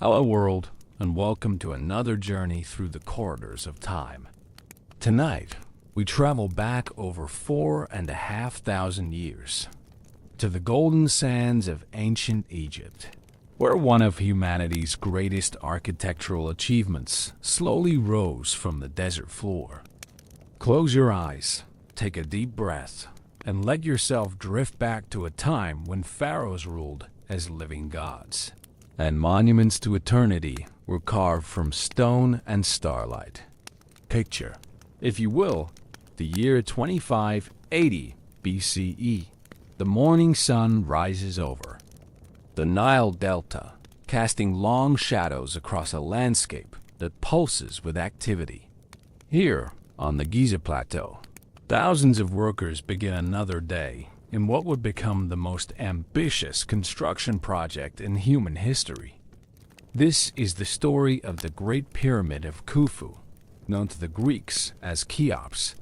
Hello world, and welcome to another journey through the corridors of time. Tonight, we travel back over 4,500 years to the golden sands of ancient Egypt, where one of humanity's greatest architectural achievements slowly rose from the desert floor. Close your eyes, take a deep breath, and let yourself drift back to a time when pharaohs ruled as living gods, and monuments to eternity were carved from stone and starlight. Picture, if you will, the year 2580 BCE. The morning sun rises over the Nile Delta, casting long shadows across a landscape that pulses with activity. Here, on the Giza Plateau, thousands of workers begin another day in what would become the most ambitious construction project in human history. This is the story of the Great Pyramid of Khufu, known to the Greeks as Cheops,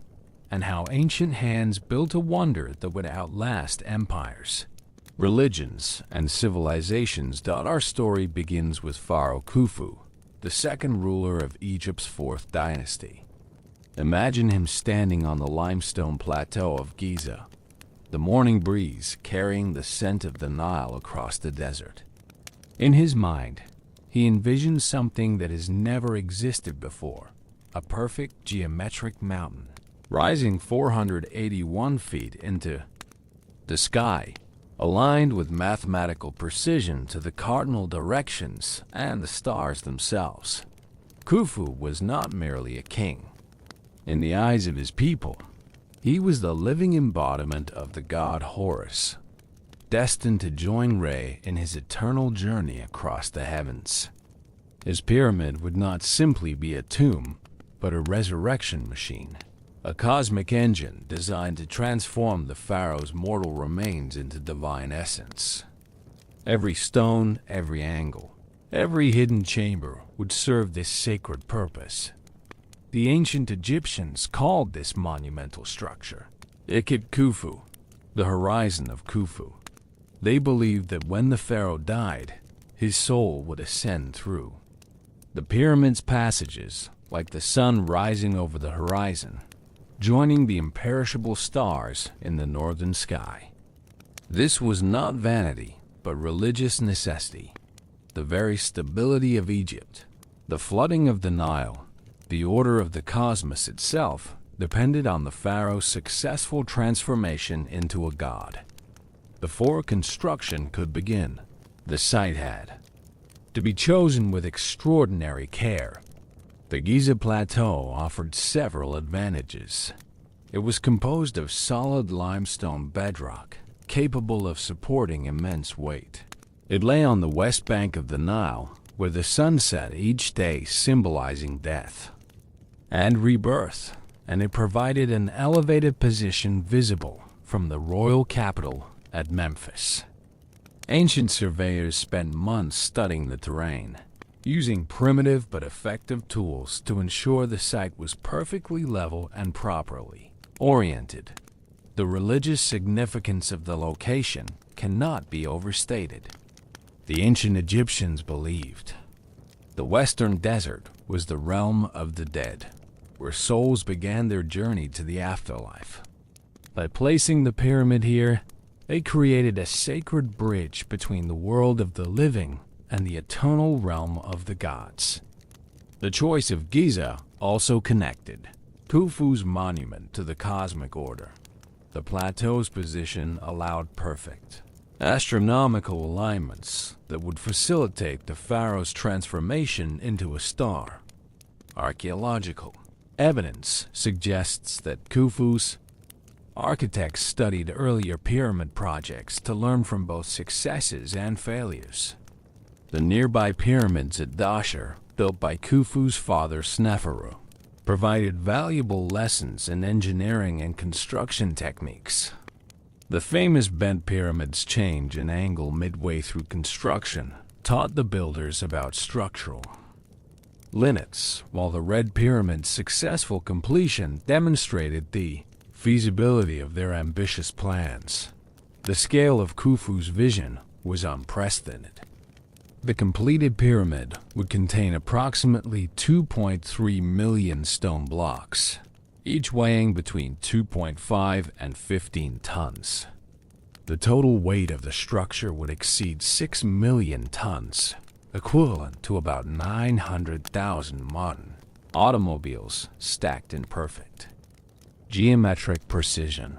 and how ancient hands built a wonder that would outlast empires, religions, and civilizations. Our story begins with Pharaoh Khufu, the second ruler of Egypt's fourth dynasty. Imagine him standing on the limestone plateau of Giza, the morning breeze carrying the scent of the Nile across the desert. In his mind, he envisions something that has never existed before, a perfect geometric mountain, rising 481 feet into the sky, aligned with mathematical precision to the cardinal directions and the stars themselves. Khufu was not merely a king. In the eyes of his people, he was the living embodiment of the god Horus, destined to join Re in his eternal journey across the heavens. His pyramid would not simply be a tomb, but a resurrection machine, a cosmic engine designed to transform the pharaoh's mortal remains into divine essence. Every stone, every angle, every hidden chamber would serve this sacred purpose. The ancient Egyptians called this monumental structure Ikit Khufu, the horizon of Khufu. They believed that when the pharaoh died, his soul would ascend through the pyramid's passages, like the sun rising over the horizon, joining the imperishable stars in the northern sky. This was not vanity, but religious necessity. The very stability of Egypt, the flooding of the Nile, the order of the cosmos itself depended on the pharaoh's successful transformation into a god. Before construction could begin, the site had to be chosen with extraordinary care. The Giza Plateau offered several advantages. It was composed of solid limestone bedrock, capable of supporting immense weight. It lay on the west bank of the Nile, where the sun set each day, symbolizing death and rebirth, and it provided an elevated position visible from the royal capital at Memphis. Ancient surveyors spent months studying the terrain, using primitive but effective tools to ensure the site was perfectly level and properly oriented. The religious significance of the location cannot be overstated. The ancient Egyptians believed the western desert was the realm of the dead, where souls began their journey to the afterlife. By placing the pyramid here, they created a sacred bridge between the world of the living and the eternal realm of the gods. The choice of Giza also connected Khufu's monument to the cosmic order. The plateau's position allowed perfect astronomical alignments that would facilitate the pharaoh's transformation into a star. Archaeological evidence suggests that Khufu's architects studied earlier pyramid projects to learn from both successes and failures. The nearby pyramids at Dashur, built by Khufu's father Sneferu, provided valuable lessons in engineering and construction techniques. The famous bent pyramid's change in angle midway through construction taught the builders about structural limits, while the Red Pyramid's successful completion demonstrated the feasibility of their ambitious plans. The scale of Khufu's vision was unprecedented. The completed pyramid would contain approximately 2.3 million stone blocks, each weighing between 2.5 and 15 tons. The total weight of the structure would exceed 6 million tons, equivalent to about 900,000 modern automobiles stacked in perfect geometric precision.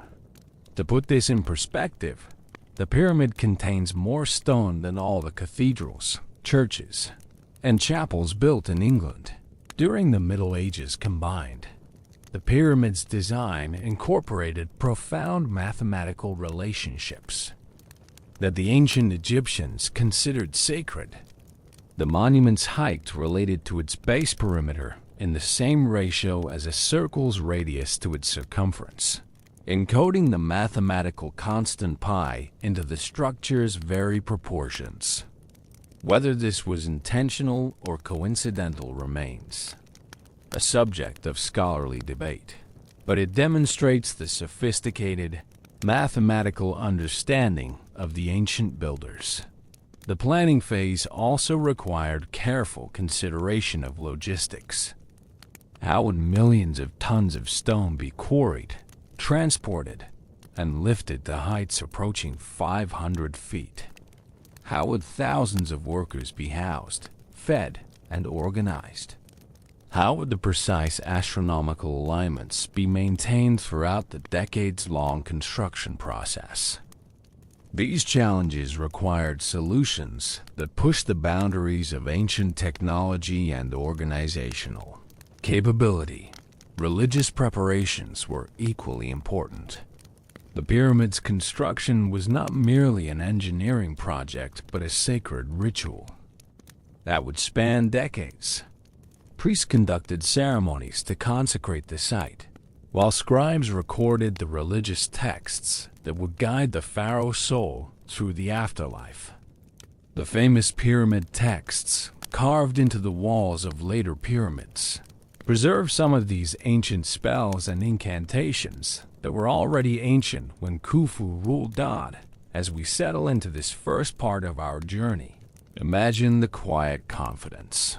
To put this in perspective, the pyramid contains more stone than all the cathedrals, churches, and chapels built in England during the Middle Ages combined. The pyramid's design incorporated profound mathematical relationships that the ancient Egyptians considered sacred. The monument's height related to its base perimeter in the same ratio as a circle's radius to its circumference, encoding the mathematical constant pi into the structure's very proportions. Whether this was intentional or coincidental remains a subject of scholarly debate, but it demonstrates the sophisticated mathematical understanding of the ancient builders. The planning phase also required careful consideration of logistics. How would millions of tons of stone be quarried, transported, and lifted to heights approaching 500 feet? How would thousands of workers be housed, fed, and organized? How would the precise astronomical alignments be maintained throughout the decades-long construction process? These challenges required solutions that pushed the boundaries of ancient technology and organizational capability. Religious preparations were equally important. The pyramid's construction was not merely an engineering project, but a sacred ritual that would span decades. Priests conducted ceremonies to consecrate the site, while scribes recorded the religious texts that would guide the pharaoh's soul through the afterlife. The famous pyramid texts, carved into the walls of later pyramids, preserve some of these ancient spells and incantations that were already ancient when Khufu ruled Dad. As we settle into this first part of our journey, imagine the quiet confidence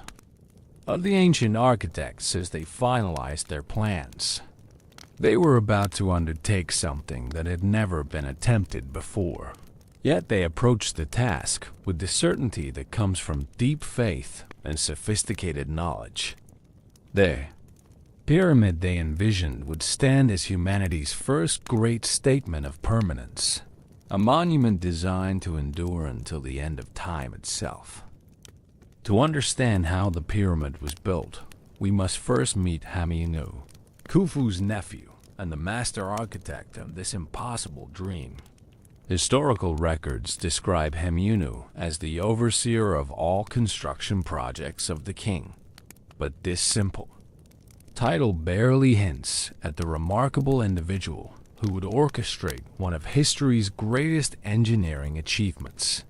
of the ancient architects as they finalized their plans. They were about to undertake something that had never been attempted before. Yet they approached the task with the certainty that comes from deep faith and sophisticated knowledge. The pyramid they envisioned would stand as humanity's first great statement of permanence, a monument designed to endure until the end of time itself. To understand how the pyramid was built, we must first meet Hamiunu, Khufu's nephew and the master architect of this impossible dream. Historical records describe Hamiunu as the overseer of all construction projects of the king. But this simple title barely hints at the remarkable individual who would orchestrate one of history's greatest engineering achievements.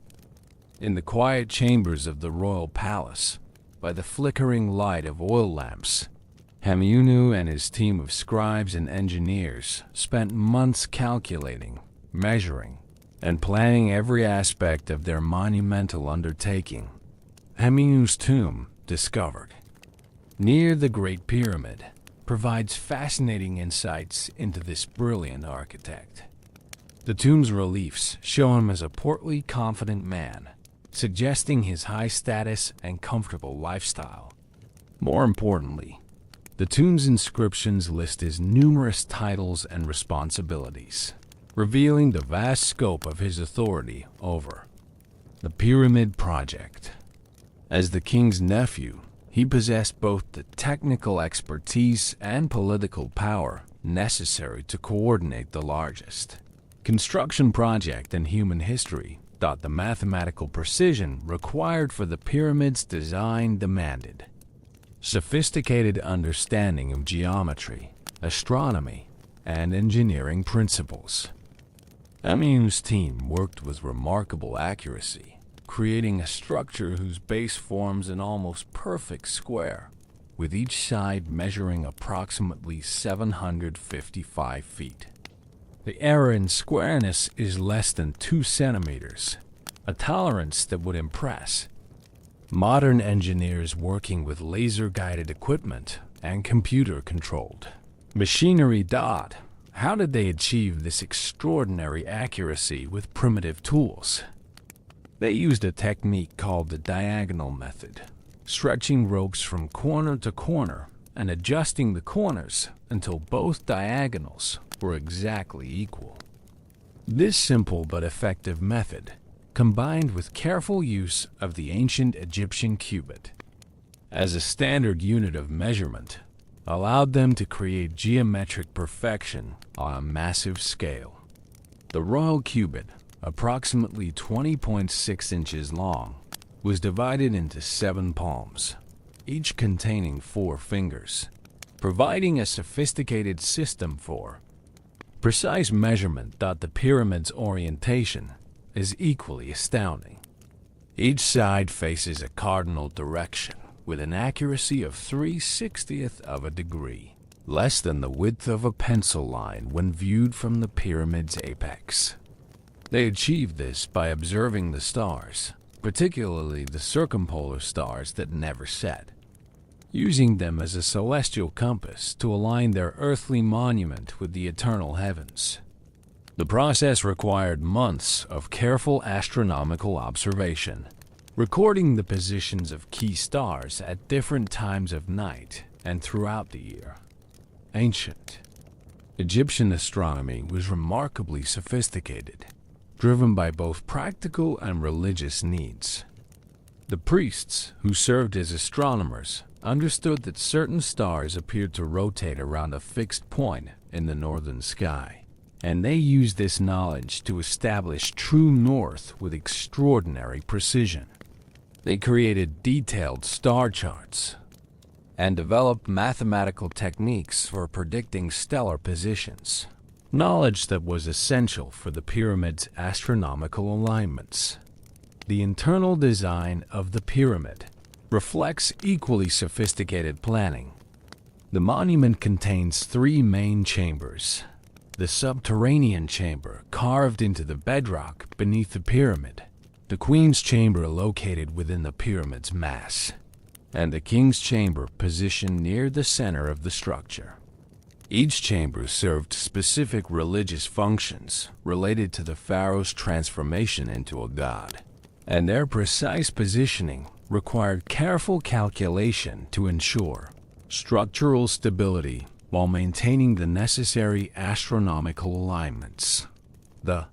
In the quiet chambers of the royal palace, by the flickering light of oil lamps, Hamiunu and his team of scribes and engineers spent months calculating, measuring, and planning every aspect of their monumental undertaking. Hamiunu's tomb, discovered near the Great Pyramid, provides fascinating insights into this brilliant architect. The tomb's reliefs show him as a portly, confident man, suggesting his high status and comfortable lifestyle. More importantly, the tomb's inscriptions list his numerous titles and responsibilities, revealing the vast scope of his authority over the pyramid project. As the king's nephew, he possessed both the technical expertise and political power necessary to coordinate the largest construction project in human history. The mathematical precision required for the pyramid's design demanded sophisticated understanding of geometry, astronomy, and engineering principles. Hamiunu's team worked with remarkable accuracy, creating a structure whose base forms an almost perfect square, with each side measuring approximately 755 feet. The error in squareness is less than 2 centimeters, a tolerance that would impress Modern engineers working with laser-guided equipment and computer-controlled machinery. How did they achieve this extraordinary accuracy with primitive tools? They used a technique called the diagonal method, stretching ropes from corner to corner and adjusting the corners until both diagonals were exactly equal. This simple but effective method, combined with careful use of the ancient Egyptian cubit as a standard unit of measurement, allowed them to create geometric perfection on a massive scale. The royal cubit, approximately 20.6 inches long, was divided into 7 palms, each containing 4 fingers, providing a sophisticated system for precise measurement. The pyramid's orientation is equally astounding. Each side faces a cardinal direction with an accuracy of 3/60th of a degree, less than the width of a pencil line when viewed from the pyramid's apex. They achieved this by observing the stars, particularly the circumpolar stars that never set, using them as a celestial compass to align their earthly monument with the eternal heavens. The process required months of careful astronomical observation, recording the positions of key stars at different times of night and throughout the year. Ancient Egyptian astronomy was remarkably sophisticated, driven by both practical and religious needs. The priests, who served as astronomers, understood that certain stars appeared to rotate around a fixed point in the northern sky, and they used this knowledge to establish true north with extraordinary precision. They created detailed star charts and developed mathematical techniques for predicting stellar positions, knowledge that was essential for the pyramid's astronomical alignments. The internal design of the pyramid reflects equally sophisticated planning. The monument contains 3 main chambers. The subterranean chamber carved into the bedrock beneath the pyramid, the queen's chamber located within the pyramid's mass, and the king's chamber positioned near the center of the structure. Each chamber served specific religious functions related to the pharaoh's transformation into a god, and their precise positioning required careful calculation to ensure structural stability while maintaining the necessary astronomical alignments. The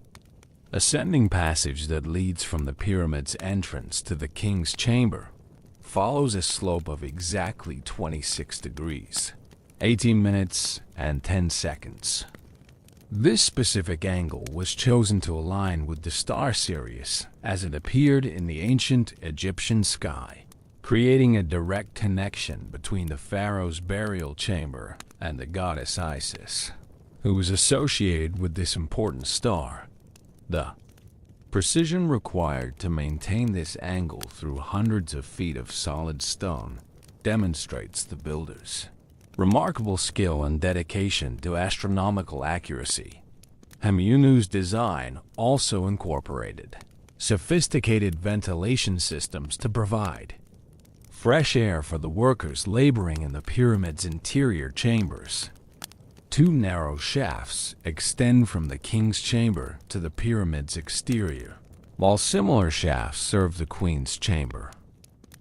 ascending passage that leads from the pyramid's entrance to the king's chamber follows a slope of exactly 26 degrees, 18 minutes and 10 seconds. This specific angle was chosen to align with the star Sirius as it appeared in the ancient Egyptian sky, creating a direct connection between the pharaoh's burial chamber and the goddess Isis, who was associated with this important star. The precision required to maintain this angle through hundreds of feet of solid stone demonstrates the builders' remarkable skill and dedication to astronomical accuracy. Hamunu's design also incorporated sophisticated ventilation systems to provide fresh air for the workers laboring in the pyramid's interior chambers. 2 narrow shafts extend from the king's chamber to the pyramid's exterior, while similar shafts serve the queen's chamber.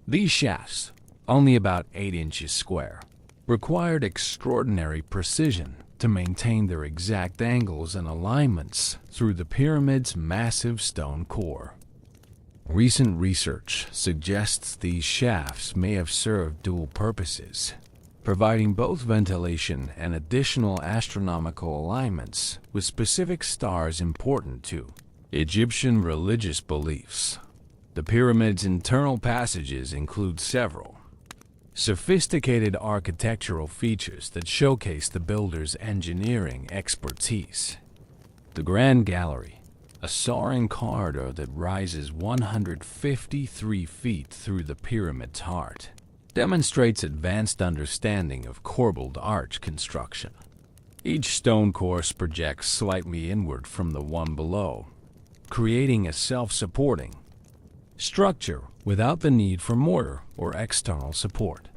These shafts, only about 8 inches square, required extraordinary precision to maintain their exact angles and alignments through the pyramid's massive stone core. Recent research suggests these shafts may have served dual purposes, providing both ventilation and additional astronomical alignments with specific stars important to Egyptian religious beliefs. The pyramid's internal passages include several sophisticated architectural features that showcase the builder's engineering expertise. The Grand Gallery, a soaring corridor that rises 153 feet through the pyramid's heart, demonstrates advanced understanding of corbelled arch construction. Each stone course projects slightly inward from the one below, creating a self-supporting structure without the need for mortar or external support.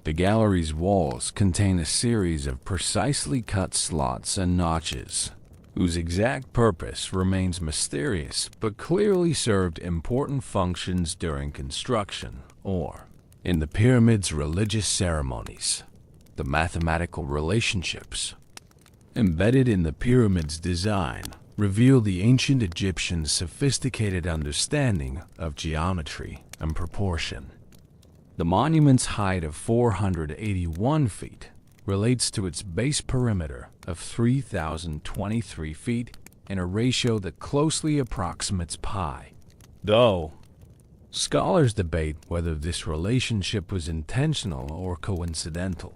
The gallery's walls contain a series of precisely cut slots and notches, whose exact purpose remains mysterious but clearly served important functions during construction or in the pyramid's religious ceremonies. The mathematical relationships embedded in the pyramid's design reveal the ancient Egyptians' sophisticated understanding of geometry and proportion. The monument's height of 481 feet relates to its base perimeter of 3,023 feet in a ratio that closely approximates pi, though scholars debate whether this relationship was intentional or coincidental.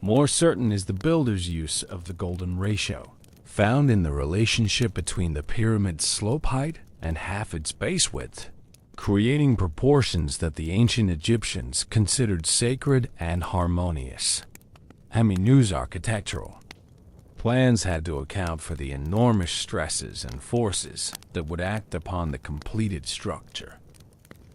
More certain is the builder's use of the golden ratio, found in the relationship between the pyramid's slope height and half its base width, creating proportions that the ancient Egyptians considered sacred and harmonious. Heminu's architectural plans had to account for the enormous stresses and forces that would act upon the completed structure.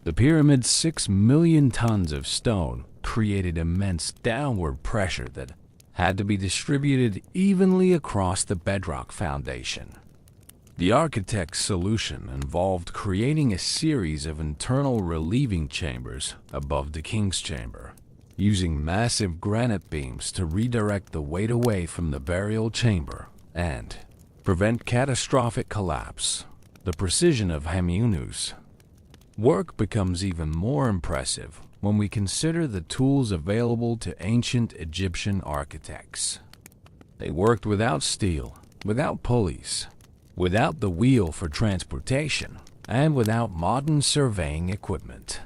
The pyramid's 6 million tons of stone created immense downward pressure that had to be distributed evenly across the bedrock foundation. The architect's solution involved creating a series of internal relieving chambers above the king's chamber, using massive granite beams to redirect the weight away from the burial chamber and prevent catastrophic collapse. The precision of Heminu's work becomes even more impressive when we consider the tools available to ancient Egyptian architects. They worked without steel, without pulleys, without the wheel for transportation, and without modern surveying equipment.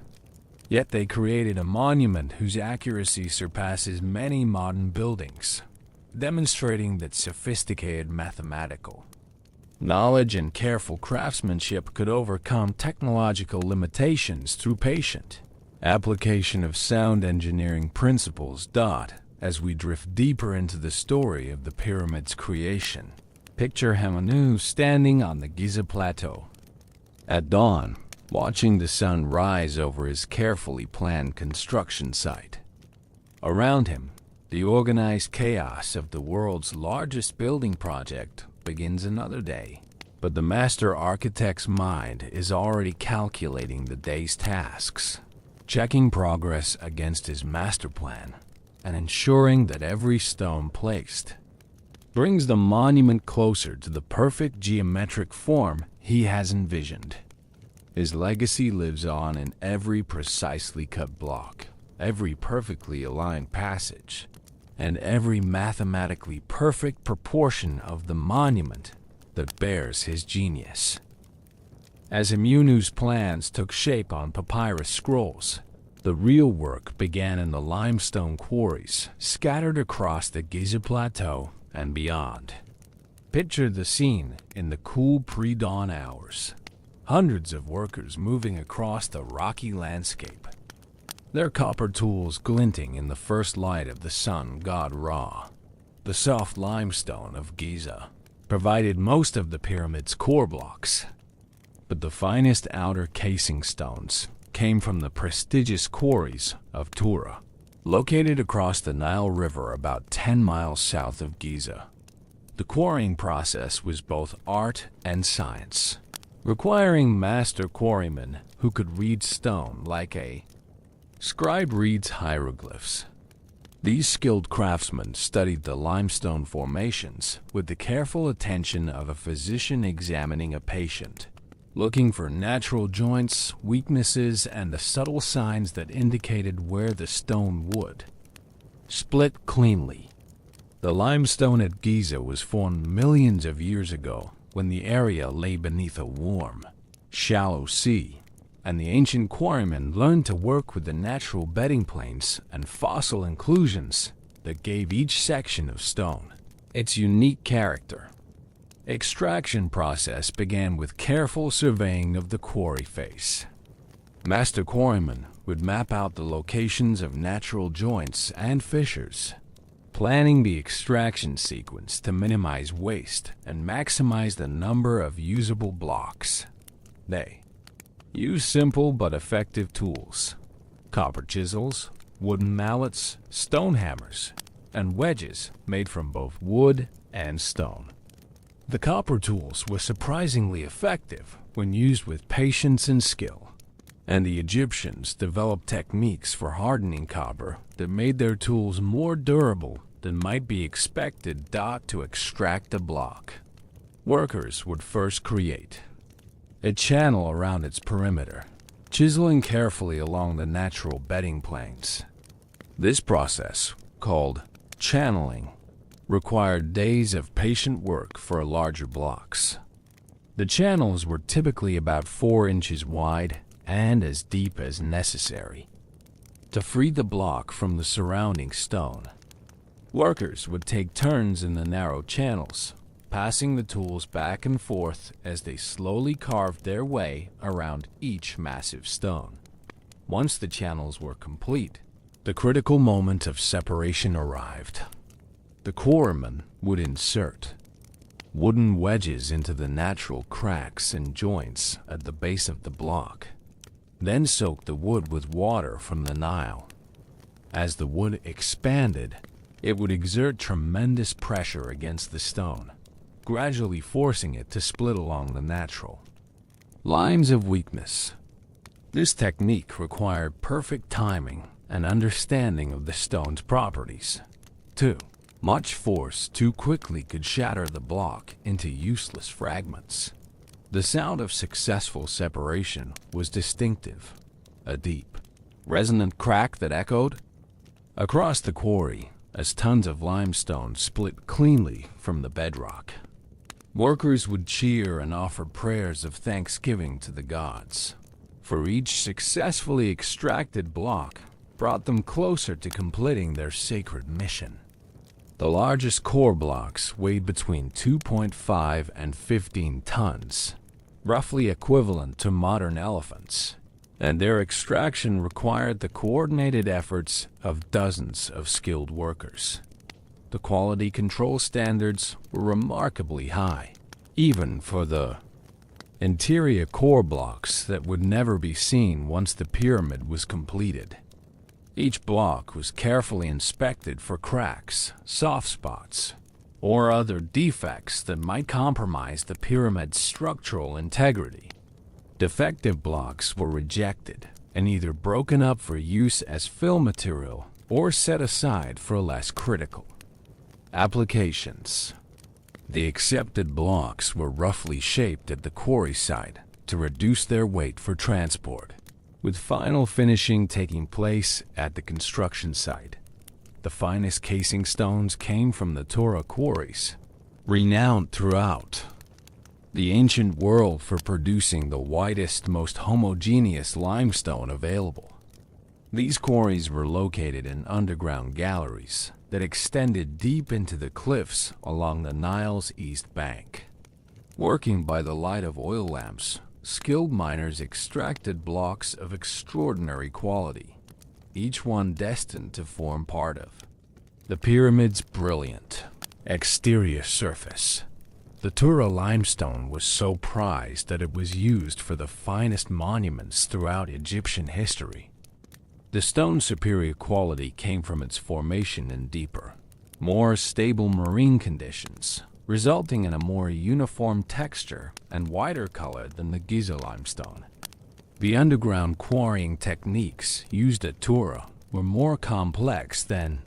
Yet they created a monument whose accuracy surpasses many modern buildings, demonstrating that sophisticated mathematical knowledge and careful craftsmanship could overcome technological limitations through patient application of sound engineering principles. As we drift deeper into the story of the pyramid's creation, picture Hemanu standing on the Giza Plateau at dawn, watching the sun rise over his carefully planned construction site. Around him, the organized chaos of the world's largest building project begins another day. But the master architect's mind is already calculating the day's tasks, checking progress against his master plan, and ensuring that every stone placed brings the monument closer to the perfect geometric form he has envisioned. His legacy lives on in every precisely cut block, every perfectly aligned passage, and every mathematically perfect proportion of the monument that bears his genius. As Heminu's plans took shape on papyrus scrolls, the real work began in the limestone quarries scattered across the Giza Plateau and beyond. Picture the scene in the cool pre-dawn hours. Hundreds of workers moving across the rocky landscape, their copper tools glinting in the first light of the sun god Ra. The soft limestone of Giza provided most of the pyramid's core blocks, but the finest outer casing stones came from the prestigious quarries of Tura, located across the Nile River about 10 miles south of Giza. The quarrying process was both art and science, requiring master quarrymen who could read stone like a scribe reads hieroglyphs. These skilled craftsmen studied the limestone formations with the careful attention of a physician examining a patient, looking for natural joints, weaknesses, and the subtle signs that indicated where the stone would split cleanly. The limestone at Giza was formed millions of years ago when the area lay beneath a warm, shallow sea, and the ancient quarrymen learned to work with the natural bedding planes and fossil inclusions that gave each section of stone its unique character. Extraction process began with careful surveying of the quarry face. Master quarrymen would map out the locations of natural joints and fissures, planning the extraction sequence to minimize waste and maximize the number of usable blocks. They Use simple but effective tools: copper chisels, wooden mallets, stone hammers, and wedges made from both wood and stone. The copper tools were surprisingly effective when used with patience and skill, and the Egyptians developed techniques for hardening copper that made their tools more durable than might be expected to extract a block. Workers would first create a channel around its perimeter, chiseling carefully along the natural bedding planes. This process, called channeling, required days of patient work for larger blocks. The channels were typically about 4 inches wide and as deep as necessary. To free the block from the surrounding stone, workers would take turns in the narrow channels, passing the tools back and forth as they slowly carved their way around each massive stone. Once the channels were complete, the critical moment of separation arrived. The quarryman would insert wooden wedges into the natural cracks and joints at the base of the block, then soak the wood with water from the Nile. As the wood expanded, it would exert tremendous pressure against the stone, gradually forcing it to split along the natural lines of weakness. This technique required perfect timing and understanding of the stone's properties. Too much force too quickly could shatter the block into useless fragments. The sound of successful separation was distinctive, a deep, resonant crack that echoed across the quarry as tons of limestone split cleanly from the bedrock. Workers would cheer and offer prayers of thanksgiving to the gods, for each successfully extracted block brought them closer to completing their sacred mission. The largest core blocks weighed between 2.5 and 15 tons, roughly equivalent to modern elephants, and their extraction required the coordinated efforts of dozens of skilled workers. The quality control standards were remarkably high, even for the interior core blocks that would never be seen once the pyramid was completed. Each block was carefully inspected for cracks, soft spots, or other defects that might compromise the pyramid's structural integrity. Defective blocks were rejected and either broken up for use as fill material or set aside for less critical applications. The accepted blocks were roughly shaped at the quarry site to reduce their weight for transport, with final finishing taking place at the construction site. The finest casing stones came from the Tura quarries, renowned throughout the ancient world for producing the whitest, most homogeneous limestone available. These quarries were located in underground galleries that extended deep into the cliffs along the Nile's east bank. Working by the light of oil lamps, skilled miners extracted blocks of extraordinary quality, each one destined to form part of the pyramid's brilliant exterior surface. The Tura limestone was so prized that it was used for the finest monuments throughout Egyptian history. The stone's superior quality came from its formation in deeper, more stable marine conditions, resulting in a more uniform texture and whiter color than the Giza limestone. The underground quarrying techniques used at Tura were more complex than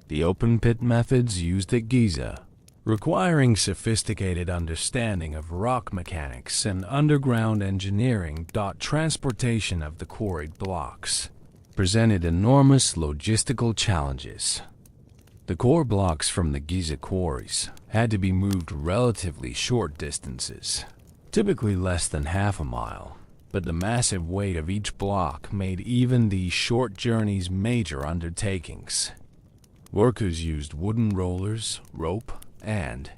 the open-pit methods used at Giza, requiring sophisticated understanding of rock mechanics and underground engineering. Transportation of the quarried blocks presented enormous logistical challenges. The core blocks from the Giza quarries had to be moved relatively short distances, typically less than half a mile, but the massive weight of each block made even these short journeys major undertakings. Workers used wooden rollers, rope, and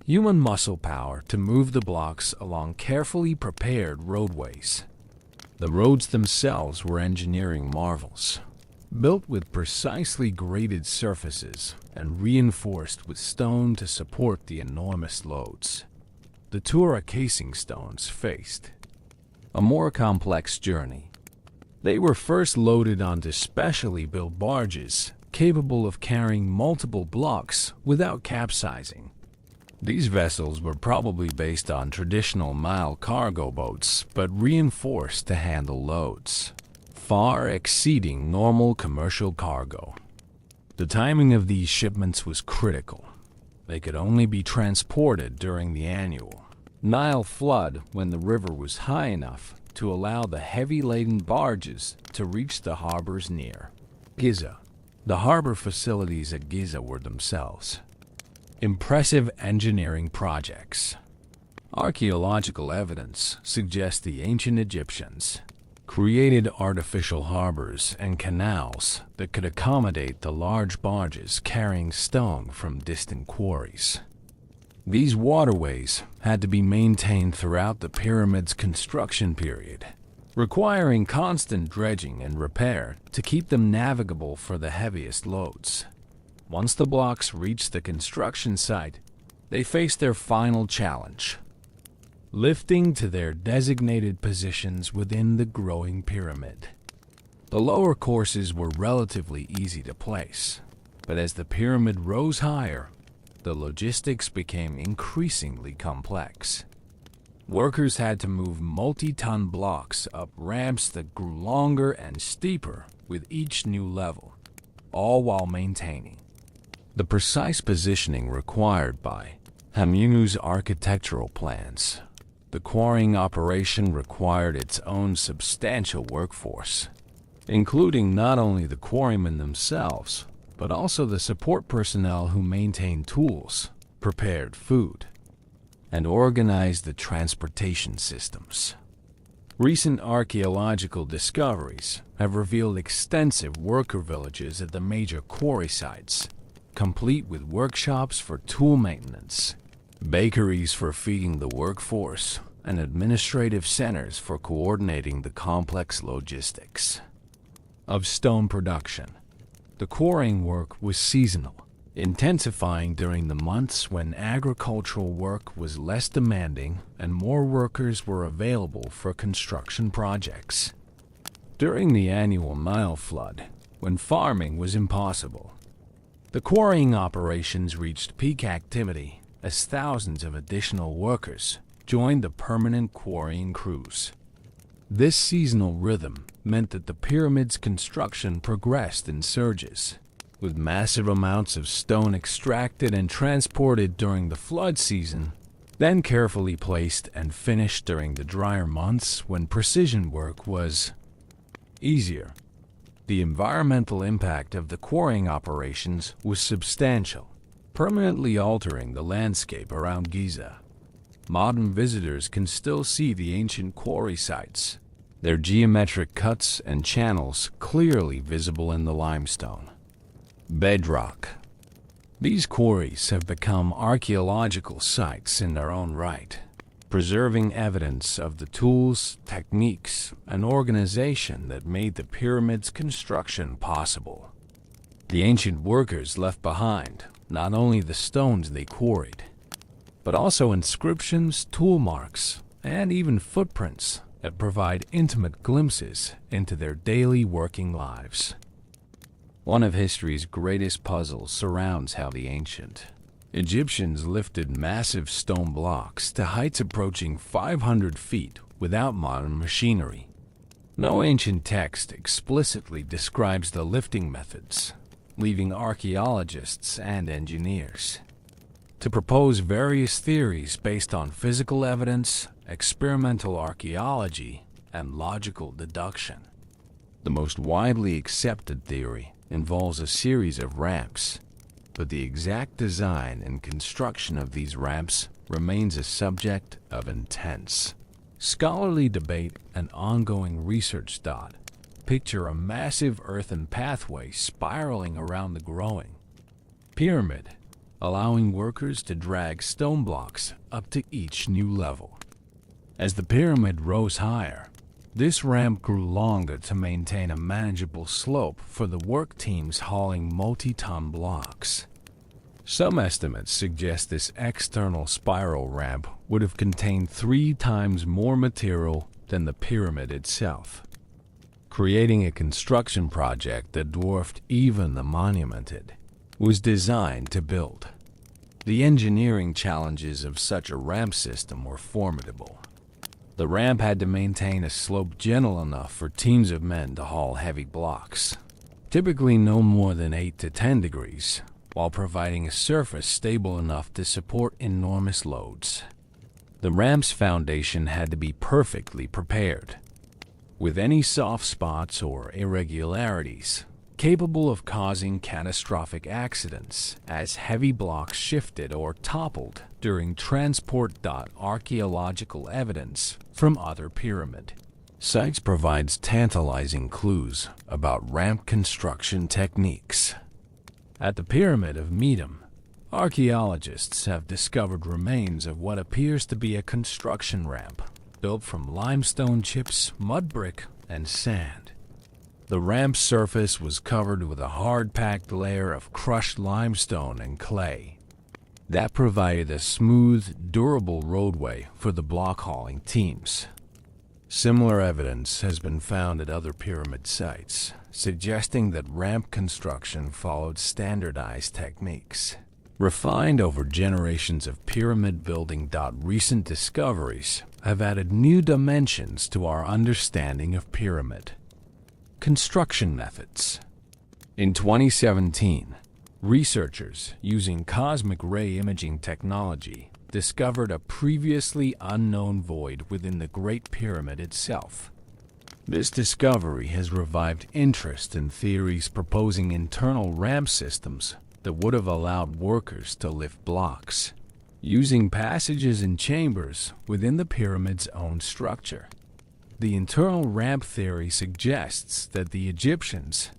human muscle power to move the blocks along carefully prepared roadways. The roads themselves were engineering marvels, built with precisely graded surfaces and reinforced with stone to support the enormous loads. The Tura casing stones faced a more complex journey. They were first loaded onto specially built barges, capable of carrying multiple blocks without capsizing. These vessels were probably based on traditional mile cargo boats, but reinforced to handle loads far exceeding normal commercial cargo. The timing of these shipments was critical. They could only be transported during the annual Nile flood when the river was high enough to allow the heavy-laden barges to reach the harbors near Giza. The harbor facilities at Giza were themselves impressive engineering projects. Archaeological evidence suggests the ancient Egyptians created artificial harbors and canals that could accommodate the large barges carrying stone from distant quarries. These waterways had to be maintained throughout the pyramid's construction period, requiring constant dredging and repair to keep them navigable for the heaviest loads. Once the blocks reached the construction site, they faced their final challenge: lifting to their designated positions within the growing pyramid. The lower courses were relatively easy to place, but as the pyramid rose higher, the logistics became increasingly complex. Workers had to move multi-ton blocks up ramps that grew longer and steeper with each new level, all while maintaining the precise positioning required by Hamunu's architectural plans. The quarrying operation required its own substantial workforce, including not only the quarrymen themselves, but also the support personnel who maintained tools, prepared food, and organized the transportation systems. Recent archaeological discoveries have revealed extensive worker villages at the major quarry sites, complete with workshops for tool maintenance, bakeries for feeding the workforce, and administrative centers for coordinating the complex logistics of stone production. The quarrying work was seasonal, intensifying during the months when agricultural work was less demanding and more workers were available for construction projects. During the annual Nile flood, when farming was impossible, the quarrying operations reached peak activity as thousands of additional workers joined the permanent quarrying crews. This seasonal rhythm meant that the pyramid's construction progressed in surges, with massive amounts of stone extracted and transported during the flood season, then carefully placed and finished during the drier months when precision work was easier. The environmental impact of the quarrying operations was substantial, permanently altering the landscape around Giza. Modern visitors can still see the ancient quarry sites, their geometric cuts and channels clearly visible in the limestone bedrock. These quarries have become archaeological sites in their own right, preserving evidence of the tools, techniques, and organization that made the pyramid's construction possible. The ancient workers left behind not only the stones they quarried, but also inscriptions, tool marks, and even footprints that provide intimate glimpses into their daily working lives. One of history's greatest puzzles surrounds how the ancient Egyptians lifted massive stone blocks to heights approaching 500 feet without modern machinery. No ancient text explicitly describes the lifting methods, leaving archaeologists and engineers to propose various theories based on physical evidence, experimental archaeology, and logical deduction. The most widely accepted theory involves a series of ramps, but the exact design and construction of these ramps remains a subject of intense scholarly debate and ongoing research. Picture a massive earthen pathway spiraling around the growing pyramid, allowing workers to drag stone blocks up to each new level. As the pyramid rose higher, this ramp grew longer to maintain a manageable slope for the work teams hauling multi-ton blocks. Some estimates suggest this external spiral ramp would have contained 3 times more material than the pyramid itself, creating a construction project that dwarfed even the monument it was designed to build. The engineering challenges of such a ramp system were formidable. The ramp had to maintain a slope gentle enough for teams of men to haul heavy blocks, typically no more than 8 to 10 degrees, while providing a surface stable enough to support enormous loads. The ramp's foundation had to be perfectly prepared, with any soft spots or irregularities capable of causing catastrophic accidents as heavy blocks shifted or toppled during transport. Archaeological evidence from other pyramid sites provides tantalizing clues about ramp construction techniques. At the Pyramid of Meidum, archaeologists have discovered remains of what appears to be a construction ramp built from limestone chips, mud brick, and sand. The ramp's surface was covered with a hard-packed layer of crushed limestone and clay that provided a smooth, durable roadway for the block-hauling teams. Similar evidence has been found at other pyramid sites, suggesting that ramp construction followed standardized techniques, refined over generations of pyramid building. Recent discoveries have added new dimensions to our understanding of pyramid construction methods. In 2017, researchers using cosmic ray imaging technology discovered a previously unknown void within the Great Pyramid itself. This discovery has revived interest in theories proposing internal ramp systems that would have allowed workers to lift blocks, using passages and chambers within the pyramid's own structure. The internal ramp theory suggests that the Egyptians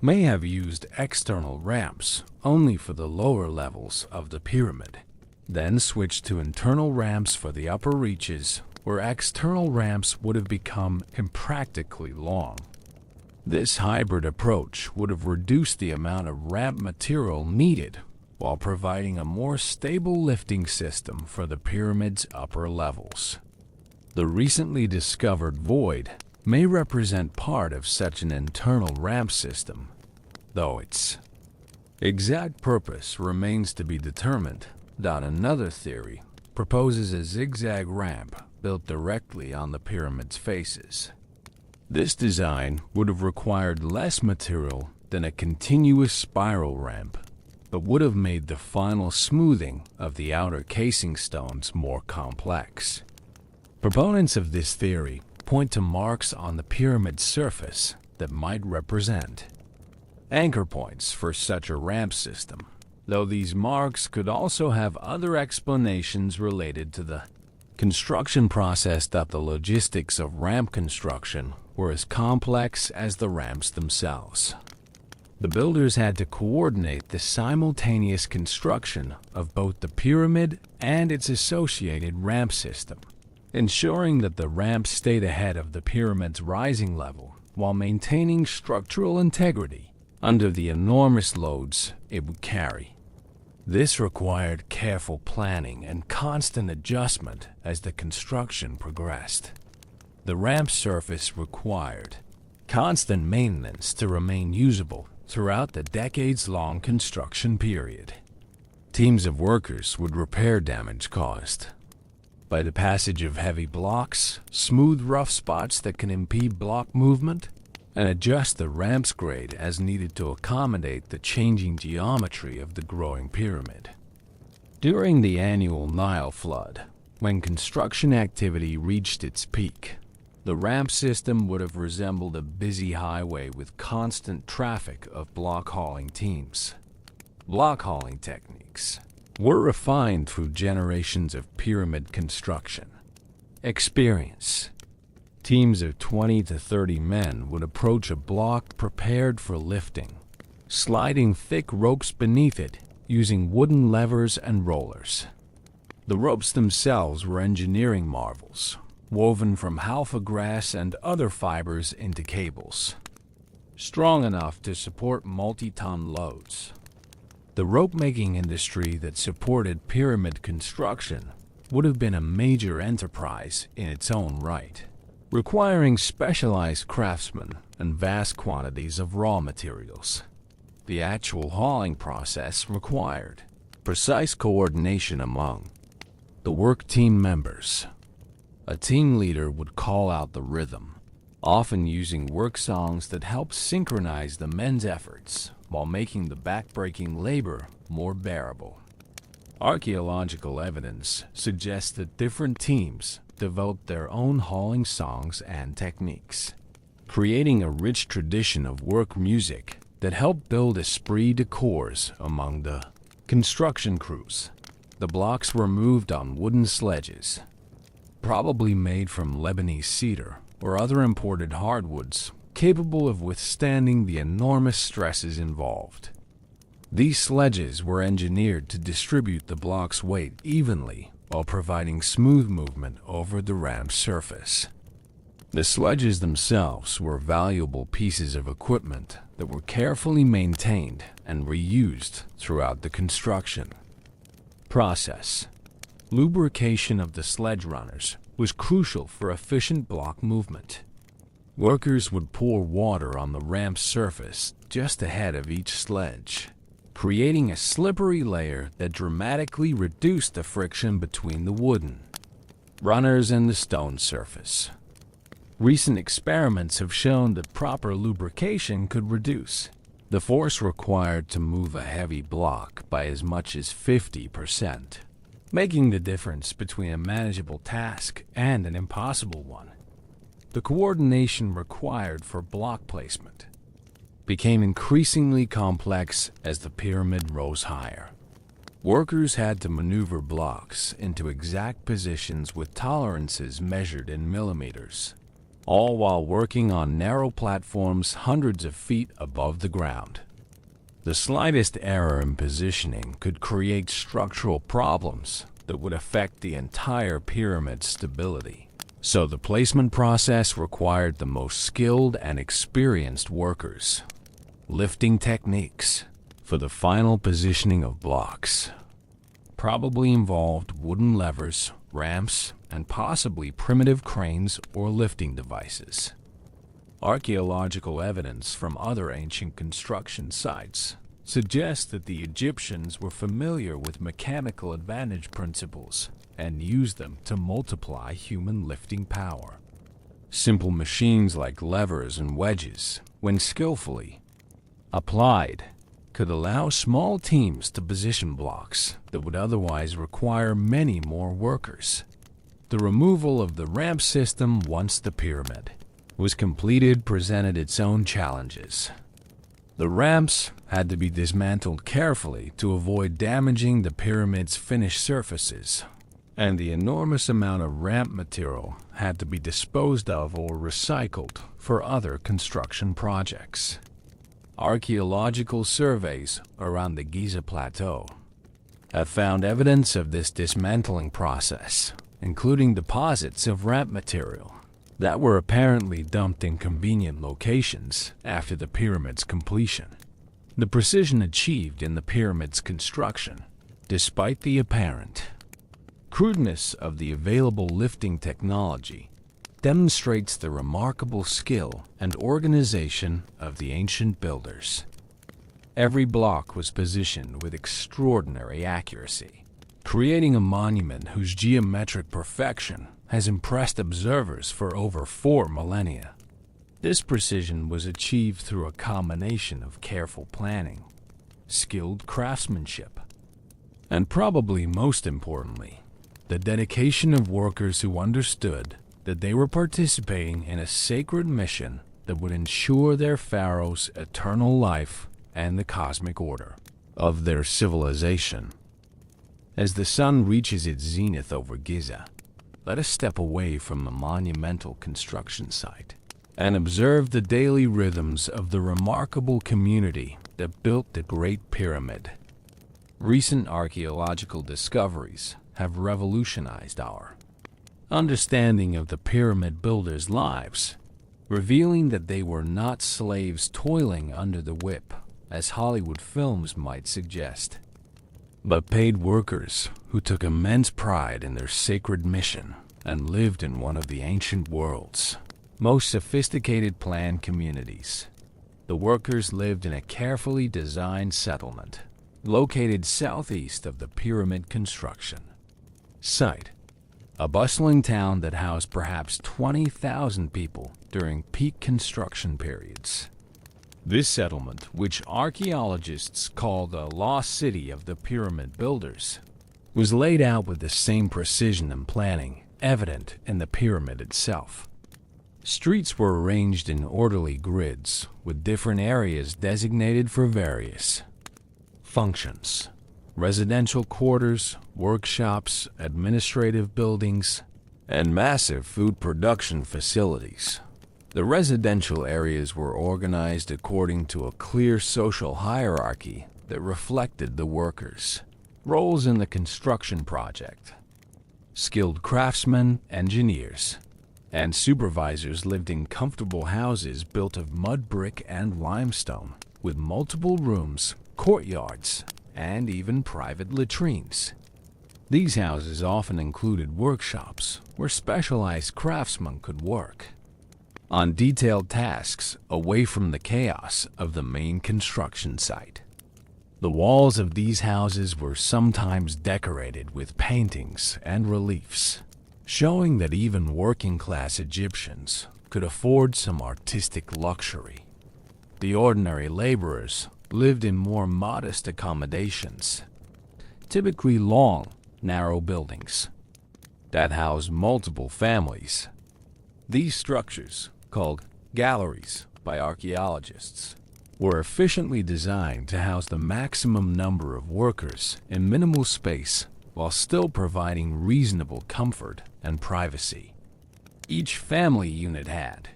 may have used external ramps only for the lower levels of the pyramid, then switched to internal ramps for the upper reaches, where external ramps would have become impractically long. This hybrid approach would have reduced the amount of ramp material needed while providing a more stable lifting system for the pyramid's upper levels. The recently discovered void may represent part of such an internal ramp system, though its exact purpose remains to be determined. Another theory proposes a zigzag ramp built directly on the pyramid's faces. This design would have required less material than a continuous spiral ramp, but would have made the final smoothing of the outer casing stones more complex. Proponents of this theory point to marks on the pyramid's surface that might represent anchor points for such a ramp system, though these marks could also have other explanations related to the construction process. The logistics of ramp construction were as complex as the ramps themselves. The builders had to coordinate the simultaneous construction of both the pyramid and its associated ramp system, ensuring that the ramp stayed ahead of the pyramid's rising level while maintaining structural integrity under the enormous loads it would carry. This required careful planning and constant adjustment as the construction progressed. The ramp surface required constant maintenance to remain usable throughout the decades-long construction period. Teams of workers would repair damage caused by the passage of heavy blocks, smooth rough spots that can impede block movement, and adjust the ramp's grade as needed to accommodate the changing geometry of the growing pyramid. During the annual Nile flood, when construction activity reached its peak, the ramp system would have resembled a busy highway with constant traffic of block-hauling teams. Block-hauling techniques were refined through generations of pyramid construction experience. Teams of 20 to 30 men would approach a block prepared for lifting, sliding thick ropes beneath it using wooden levers and rollers. The ropes themselves were engineering marvels, woven from halfa grass and other fibers into cables, strong enough to support multi-ton loads. The rope-making industry that supported pyramid construction would have been a major enterprise in its own right. requiring specialized craftsmen and vast quantities of raw materials. The actual hauling process required precise coordination among the work team members. A team leader would call out the rhythm, often using work songs that help synchronize the men's efforts while making the back-breaking labor more bearable. Archaeological evidence suggests that different teams developed their own hauling songs and techniques, creating a rich tradition of work music that helped build esprit de corps among the construction crews. The blocks were moved on wooden sledges, probably made from Lebanese cedar or other imported hardwoods, capable of withstanding the enormous stresses involved. These sledges were engineered to distribute the block's weight evenly while providing smooth movement over the ramp's surface. The sledges themselves were valuable pieces of equipment that were carefully maintained and reused throughout the construction process. Lubrication of the sledge runners was crucial for efficient block movement. Workers would pour water on the ramp's surface just ahead of each sledge, creating a slippery layer that dramatically reduced the friction between the wooden runners and the stone surface. Recent experiments have shown that proper lubrication could reduce the force required to move a heavy block by as much as 50%, making the difference between a manageable task and an impossible one. The coordination required for block placement became increasingly complex as the pyramid rose higher. Workers had to maneuver blocks into exact positions with tolerances measured in millimeters, all while working on narrow platforms hundreds of feet above the ground. The slightest error in positioning could create structural problems that would affect the entire pyramid's stability. So the placement process required the most skilled and experienced workers. Lifting techniques for the final positioning of blocks probably involved wooden levers, ramps, and possibly primitive cranes or lifting devices. Archaeological evidence from other ancient construction sites suggests that the Egyptians were familiar with mechanical advantage principles and used them to multiply human lifting power. Simple machines like levers and wedges, when skillfully applied, could allow small teams to position blocks that would otherwise require many more workers. The removal of the ramp system once the pyramid was completed presented its own challenges. The ramps had to be dismantled carefully to avoid damaging the pyramid's finished surfaces, and the enormous amount of ramp material had to be disposed of or recycled for other construction projects. Archaeological surveys around the Giza Plateau have found evidence of this dismantling process, including deposits of ramp material that were apparently dumped in convenient locations after the pyramid's completion. The precision achieved in the pyramid's construction, despite the apparent crudeness of the available lifting technology, demonstrates the remarkable skill and organization of the ancient builders. Every block was positioned with extraordinary accuracy, creating a monument whose geometric perfection has impressed observers for over 4 millennia. This precision was achieved through a combination of careful planning, skilled craftsmanship, and probably most importantly, the dedication of workers who understood that they were participating in a sacred mission that would ensure their pharaoh's eternal life and the cosmic order of their civilization. As the sun reaches its zenith over Giza, let us step away from the monumental construction site and observe the daily rhythms of the remarkable community that built the Great Pyramid. Recent archaeological discoveries have revolutionized our understanding of the pyramid builders' lives, revealing that they were not slaves toiling under the whip, as Hollywood films might suggest, but paid workers who took immense pride in their sacred mission and lived in one of the ancient world's most sophisticated planned communities. The workers lived in a carefully designed settlement located southeast of the pyramid construction site, a bustling town that housed perhaps 20,000 people during peak construction periods. This settlement, which archaeologists call the lost city of the pyramid builders, was laid out with the same precision and planning evident in the pyramid itself. Streets were arranged in orderly grids, with different areas designated for various functions: residential quarters, workshops, administrative buildings, and massive food production facilities. The residential areas were organized according to a clear social hierarchy that reflected the workers' roles in the construction project. Skilled craftsmen, engineers, and supervisors lived in comfortable houses built of mud brick and limestone, with multiple rooms, courtyards, and even private latrines. These houses often included workshops where specialized craftsmen could work on detailed tasks away from the chaos of the main construction site. The walls of these houses were sometimes decorated with paintings and reliefs, showing that even working-class Egyptians could afford some artistic luxury. The ordinary laborers lived in more modest accommodations, typically long, narrow buildings that housed multiple families. These structures, called galleries by archaeologists, were efficiently designed to house the maximum number of workers in minimal space while still providing reasonable comfort and privacy. Each family unit had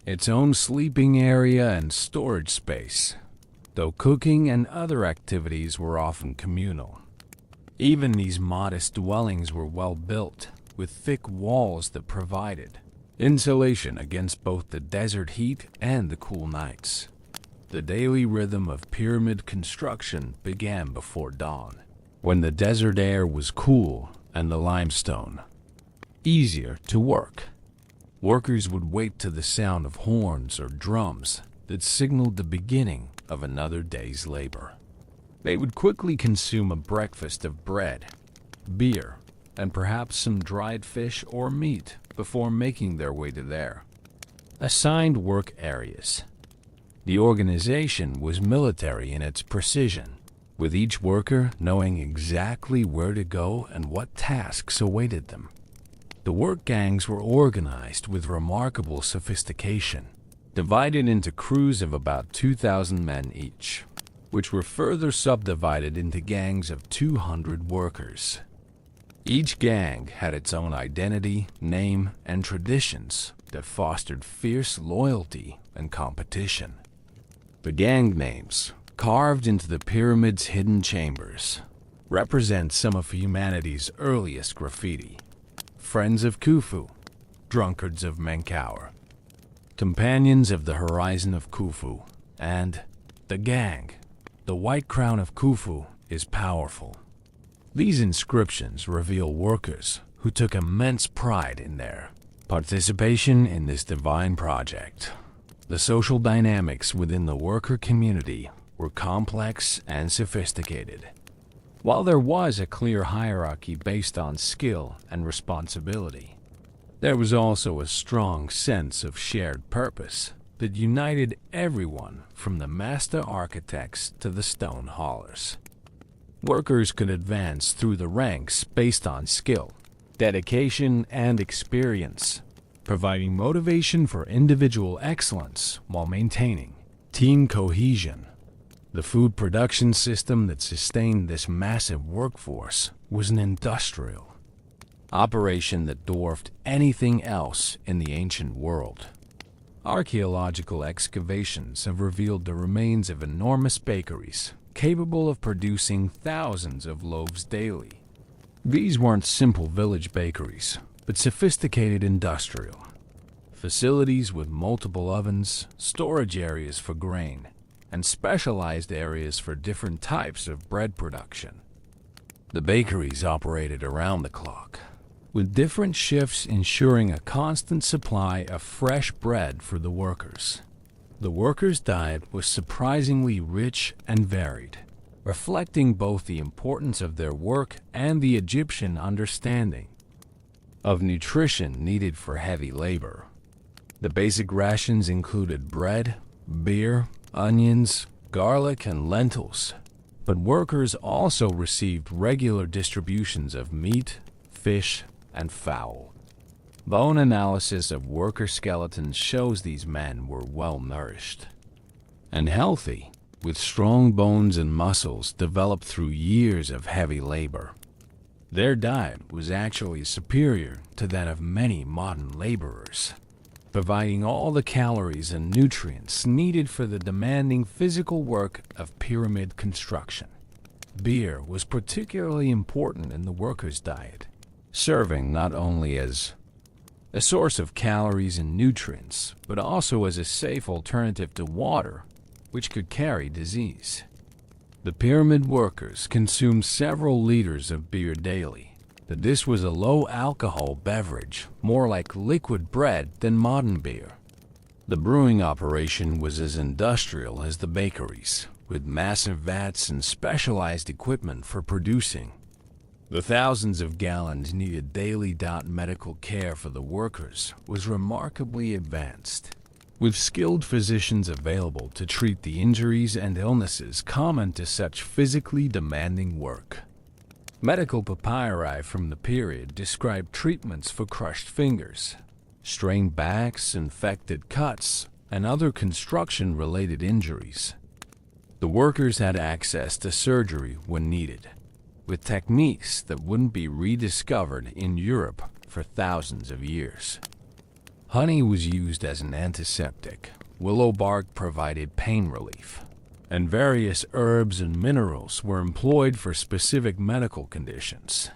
its own sleeping area and storage space, though cooking and other activities were often communal. Even these modest dwellings were well built, with thick walls that provided insulation against both the desert heat and the cool nights. The daily rhythm of pyramid construction began before dawn, when the desert air was cool and the limestone easier to work. Workers would wait to the sound of horns or drums that signaled the beginning of another day's labor. They would quickly consume a breakfast of bread, beer, and perhaps some dried fish or meat before making their way to their assigned work areas. The organization was military in its precision, with each worker knowing exactly where to go and what tasks awaited them. The work gangs were organized with remarkable sophistication, divided into crews of about 2,000 men each, which were further subdivided into gangs of 200 workers. Each gang had its own identity, name, and traditions that fostered fierce loyalty and competition. The gang names, carved into the pyramid's hidden chambers, represent some of humanity's earliest graffiti. Friends of Khufu, drunkards of Menkaure, companions of the horizon of Khufu, and the gang. The white crown of Khufu is powerful. These inscriptions reveal workers who took immense pride in their participation in this divine project. The social dynamics within the worker community were complex and sophisticated. While there was a clear hierarchy based on skill and responsibility, there was also a strong sense of shared purpose that united everyone from the master architects to the stone haulers. Workers could advance through the ranks based on skill, dedication, and experience, providing motivation for individual excellence while maintaining team cohesion. The food production system that sustained this massive workforce was an industrial operation that dwarfed anything else in the ancient world. Archaeological excavations have revealed the remains of enormous bakeries capable of producing thousands of loaves daily. These weren't simple village bakeries, but sophisticated industrial facilities with multiple ovens, storage areas for grain, and specialized areas for different types of bread production. The bakeries operated around the clock, with different shifts ensuring a constant supply of fresh bread for the workers. The workers' diet was surprisingly rich and varied, reflecting both the importance of their work and the Egyptian understanding of nutrition needed for heavy labor. The basic rations included bread, beer, onions, garlic, and lentils, but workers also received regular distributions of meat, fish, and fowl. Bone analysis of worker skeletons shows these men were well nourished and healthy, with strong bones and muscles developed through years of heavy labor. Their diet was actually superior to that of many modern laborers, providing all the calories and nutrients needed for the demanding physical work of pyramid construction. Beer was particularly important in the workers' diet, serving not only as a source of calories and nutrients, but also as a safe alternative to water, which could carry disease. The pyramid workers consumed several liters of beer daily. This was a low-alcohol beverage, more like liquid bread than modern beer. The brewing operation was as industrial as the bakeries, with massive vats and specialized equipment for producing. The thousands of gallons needed daily. Medical care for the workers was remarkably advanced, with skilled physicians available to treat the injuries and illnesses common to such physically demanding work. Medical papyri from the period describe treatments for crushed fingers, strained backs, infected cuts, and other construction-related injuries. The workers had access to surgery when needed, with techniques that wouldn't be rediscovered in Europe for thousands of years. Honey was used as an antiseptic, willow bark provided pain relief, and various herbs and minerals were employed for specific medical conditions.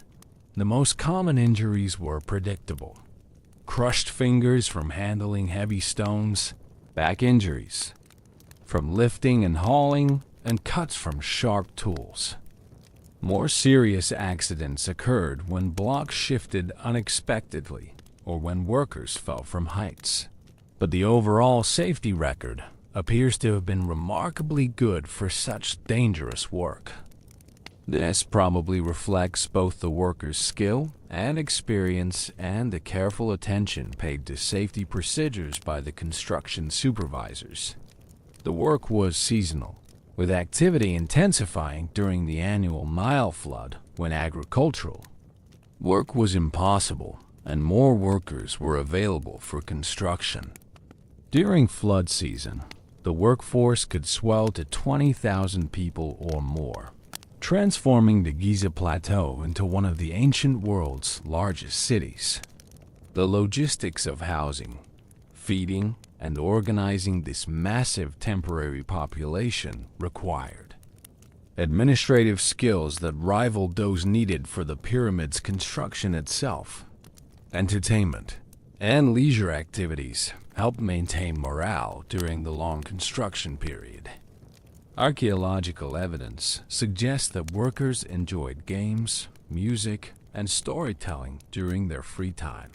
The most common injuries were predictable: crushed fingers from handling heavy stones, back injuries from lifting and hauling, and cuts from sharp tools. More serious accidents occurred when blocks shifted unexpectedly or when workers fell from heights. But the overall safety record appears to have been remarkably good for such dangerous work. This probably reflects both the workers' skill and experience and the careful attention paid to safety procedures by the construction supervisors. The work was seasonal, with activity intensifying during the annual Nile flood when agricultural work was impossible and more workers were available for construction. During flood season, the workforce could swell to 20,000 people or more, transforming the Giza Plateau into one of the ancient world's largest cities. The logistics of housing, feeding, and organizing this massive temporary population required administrative skills that rivaled those needed for the pyramid's construction itself. Entertainment and leisure activities helped maintain morale during the long construction period. Archaeological evidence suggests that workers enjoyed games, music, and storytelling during their free time.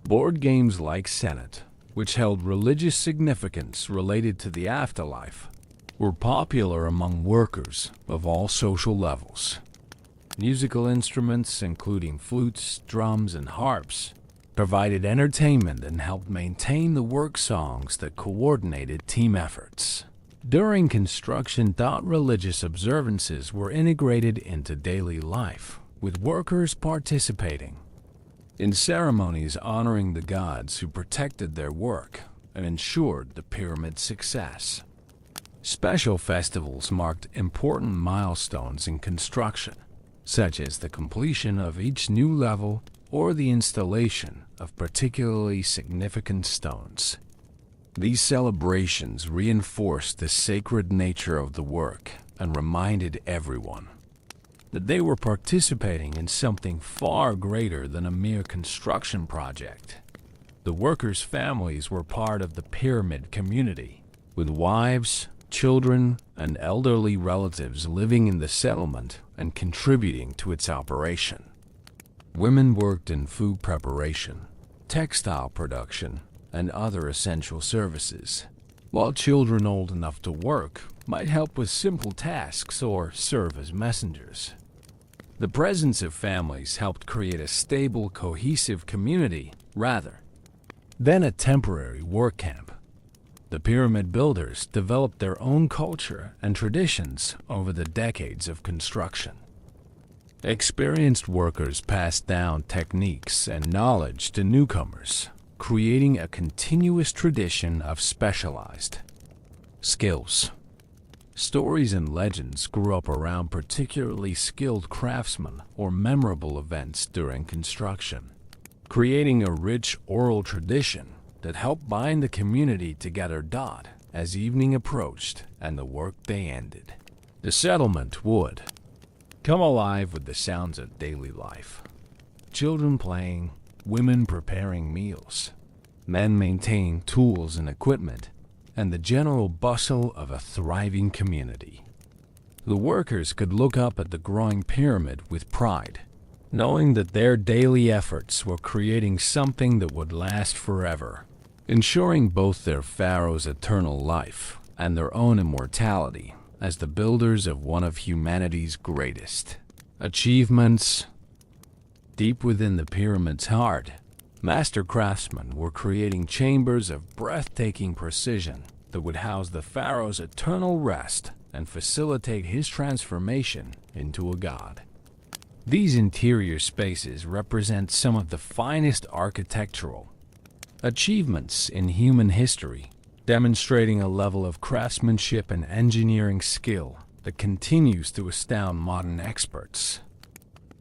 Board games like Senet, which held religious significance related to the afterlife, were popular among workers of all social levels. Musical instruments, including flutes, drums, and harps, provided entertainment and helped maintain the work songs that coordinated team efforts. During construction, religious observances were integrated into daily life, with workers participating in ceremonies honoring the gods who protected their work and ensured the pyramid's success. Special festivals marked important milestones in construction, such as the completion of each new level or the installation of particularly significant stones. These celebrations reinforced the sacred nature of the work and reminded everyone that they were participating in something far greater than a mere construction project. The workers' families were part of the pyramid community, with wives, children, and elderly relatives living in the settlement and contributing to its operation. Women worked in food preparation, textile production, and other essential services, while children old enough to work might help with simple tasks or serve as messengers. The presence of families helped create a stable, cohesive community rather than a temporary work camp. The pyramid builders developed their own culture and traditions over the decades of construction. Experienced workers passed down techniques and knowledge to newcomers, creating a continuous tradition of specialized skills. Stories and legends grew up around particularly skilled craftsmen or memorable events during construction, creating a rich oral tradition that helped bind the community together as evening approached and the workday ended. The settlement would come alive with the sounds of daily life. Children playing, women preparing meals, men maintaining tools and equipment, and the general bustle of a thriving community. The workers could look up at the growing pyramid with pride, knowing that their daily efforts were creating something that would last forever, ensuring both their pharaoh's eternal life and their own immortality as the builders of one of humanity's greatest achievements. Deep within the pyramid's heart, master craftsmen were creating chambers of breathtaking precision that would house the pharaoh's eternal rest and facilitate his transformation into a god. These interior spaces represent some of the finest architectural achievements in human history, demonstrating a level of craftsmanship and engineering skill that continues to astound modern experts.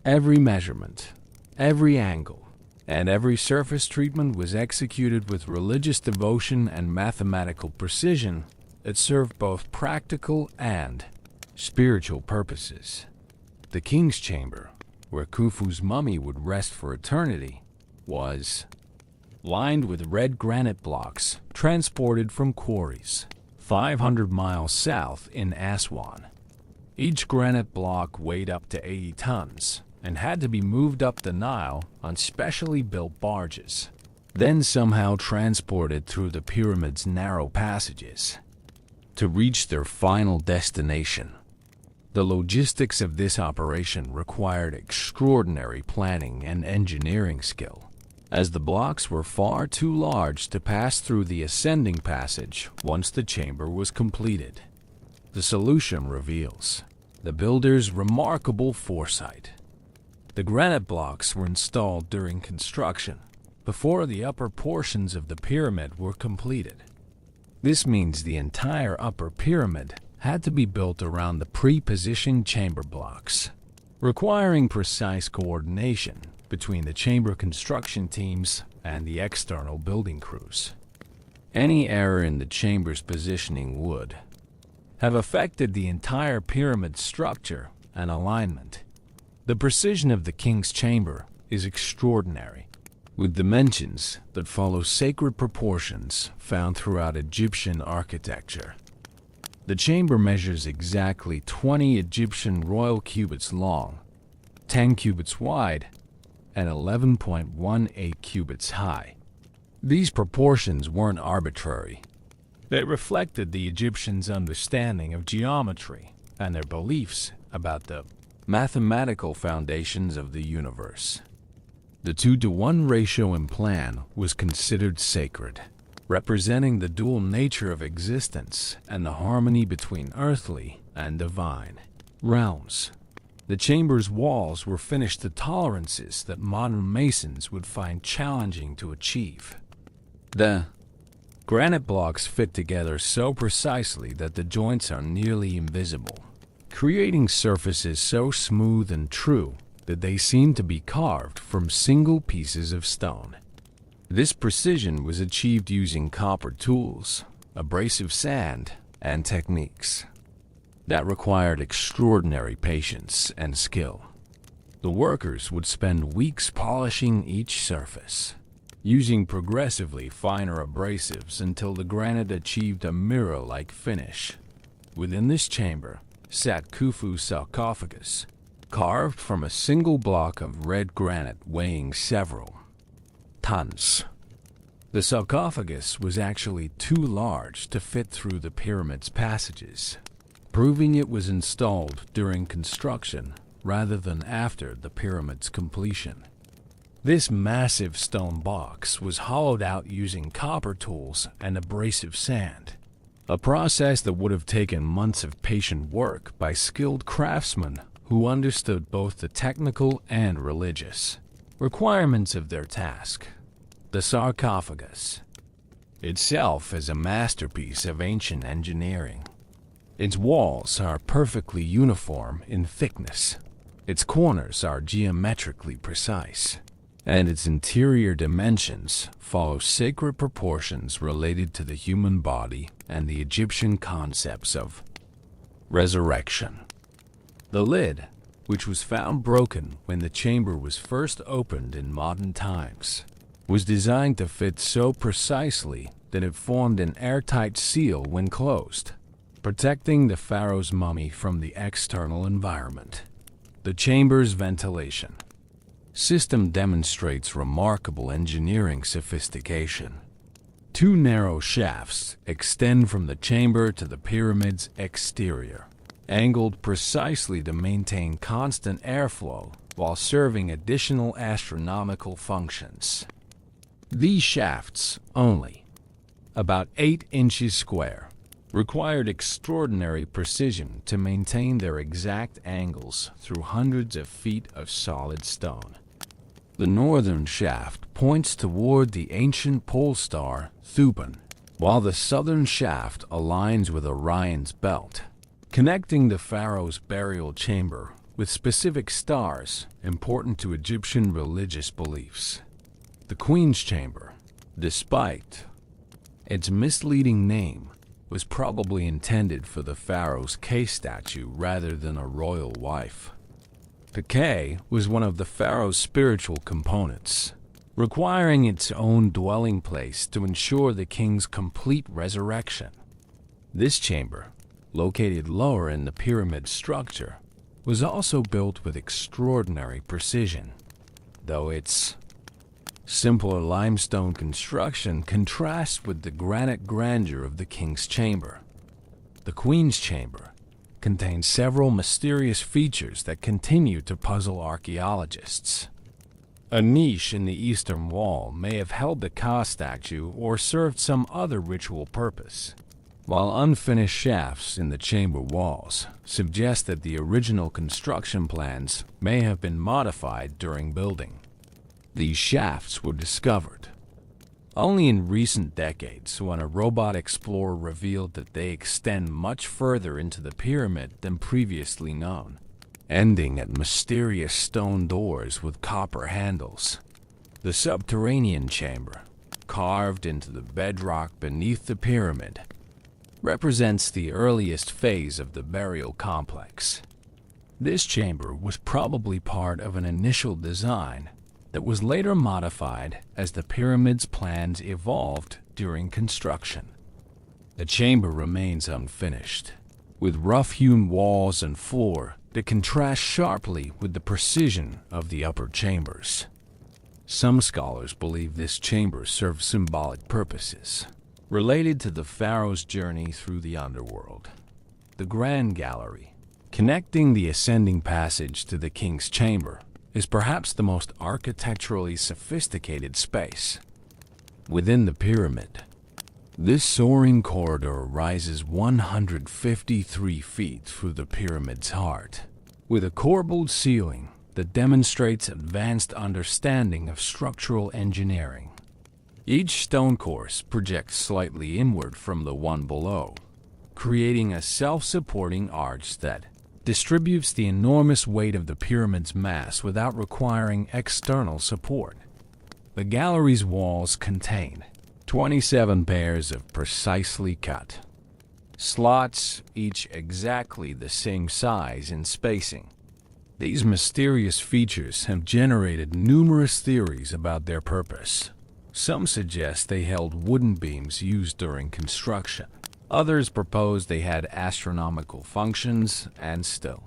Every measurement, every angle, and every surface treatment was executed with religious devotion and mathematical precision that served both practical and spiritual purposes. The king's chamber, where Khufu's mummy would rest for eternity, was lined with red granite blocks transported from Quarries, 500 miles south in Aswan. Each granite block weighed up to 80 tons and had to be moved up the Nile on specially built barges, then somehow transported through the pyramid's narrow passages to reach their final destination. The logistics of this operation required extraordinary planning and engineering skill, as the blocks were far too large to pass through the ascending passage once the chamber was completed. The solution reveals the builder's remarkable foresight. The granite blocks were installed during construction, before the upper portions of the pyramid were completed. This means the entire upper pyramid had to be built around the pre-positioned chamber blocks, requiring precise coordination between the chamber construction teams and the external building crews. Any error in the chamber's positioning would have affected the entire pyramid structure and alignment. The precision of the king's chamber is extraordinary, with dimensions that follow sacred proportions found throughout Egyptian architecture. The chamber measures exactly 20 Egyptian royal cubits long, 10 cubits wide, and 11.18 cubits high. These proportions weren't arbitrary. They reflected the Egyptians' understanding of geometry and their beliefs about the mathematical foundations of the universe. The 2-to-1 ratio in plan was considered sacred, representing the dual nature of existence and the harmony between earthly and divine realms. The chamber's walls were finished to tolerances that modern masons would find challenging to achieve. The granite blocks fit together so precisely that the joints are nearly invisible, creating surfaces so smooth and true that they seem to be carved from single pieces of stone. This precision was achieved using copper tools, abrasive sand, and techniques that required extraordinary patience and skill. The workers would spend weeks polishing each surface, using progressively finer abrasives until the granite achieved a mirror-like finish. Within this chamber sat Khufu's sarcophagus, carved from a single block of red granite weighing several tons. The sarcophagus was actually too large to fit through the pyramid's passages, proving it was installed during construction rather than after the pyramid's completion. This massive stone box was hollowed out using copper tools and abrasive sand, a process that would have taken months of patient work by skilled craftsmen who understood both the technical and religious requirements of their task. The sarcophagus itself is a masterpiece of ancient engineering. Its walls are perfectly uniform in thickness, its corners are geometrically precise, and its interior dimensions follow sacred proportions related to the human body and the Egyptian concepts of resurrection. The lid, which was found broken when the chamber was first opened in modern times, was designed to fit so precisely that it formed an airtight seal when closed, protecting the pharaoh's mummy from the external environment. The chamber's ventilation system demonstrates remarkable engineering sophistication. Two narrow shafts extend from the chamber to the pyramid's exterior, angled precisely to maintain constant airflow while serving additional astronomical functions. These shafts, only about 8 inches square, required extraordinary precision to maintain their exact angles through hundreds of feet of solid stone. The northern shaft points toward the ancient pole star Thuban, while the southern shaft aligns with Orion's belt, connecting the pharaoh's burial chamber with specific stars important to Egyptian religious beliefs. The Queen's Chamber, despite its misleading name, was probably intended for the pharaoh's K statue rather than a royal wife. The K was one of the pharaoh's spiritual components, requiring its own dwelling place to ensure the king's complete resurrection. This chamber, located lower in the pyramid structure, was also built with extraordinary precision, though its simpler limestone construction contrasts with the granite grandeur of the king's chamber. The Queen's Chamber contains several mysterious features that continue to puzzle archaeologists. A niche in the eastern wall may have held the Ka statue or served some other ritual purpose, while unfinished shafts in the chamber walls suggest that the original construction plans may have been modified during building. These shafts were discovered only in recent decades when a robot explorer revealed that they extend much further into the pyramid than previously known, ending at mysterious stone doors with copper handles. The subterranean chamber, carved into the bedrock beneath the pyramid, represents the earliest phase of the burial complex. This chamber was probably part of an initial design that was later modified as the pyramid's plans evolved during construction. The chamber remains unfinished, with rough-hewn walls and floor that contrast sharply with the precision of the upper chambers. Some scholars believe this chamber served symbolic purposes related to the pharaoh's journey through the underworld. The Grand Gallery, connecting the ascending passage to the king's chamber, is perhaps the most architecturally sophisticated space within the pyramid. This soaring corridor rises 153 feet through the pyramid's heart, with a corbelled ceiling that demonstrates advanced understanding of structural engineering. Each stone course projects slightly inward from the one below, creating a self-supporting arch that distributes the enormous weight of the pyramid's mass without requiring external support. The gallery's walls contain 27 pairs of precisely cut slots, each exactly the same size and spacing. These mysterious features have generated numerous theories about their purpose. Some suggest they held wooden beams used during construction. Others propose they had astronomical functions, and still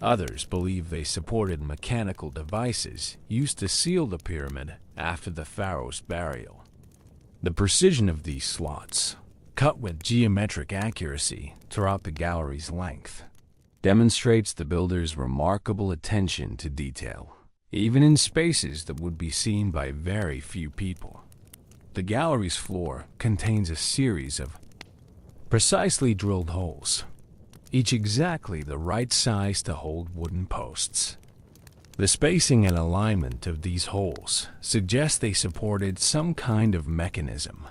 Others believe they supported mechanical devices used to seal the pyramid after the pharaoh's burial. The precision of these slots, cut with geometric accuracy throughout the gallery's length, demonstrates the builder's remarkable attention to detail, even in spaces that would be seen by very few people. The gallery's floor contains a series of precisely drilled holes, each exactly the right size to hold wooden posts. The spacing and alignment of these holes suggests they supported some kind of mechanism,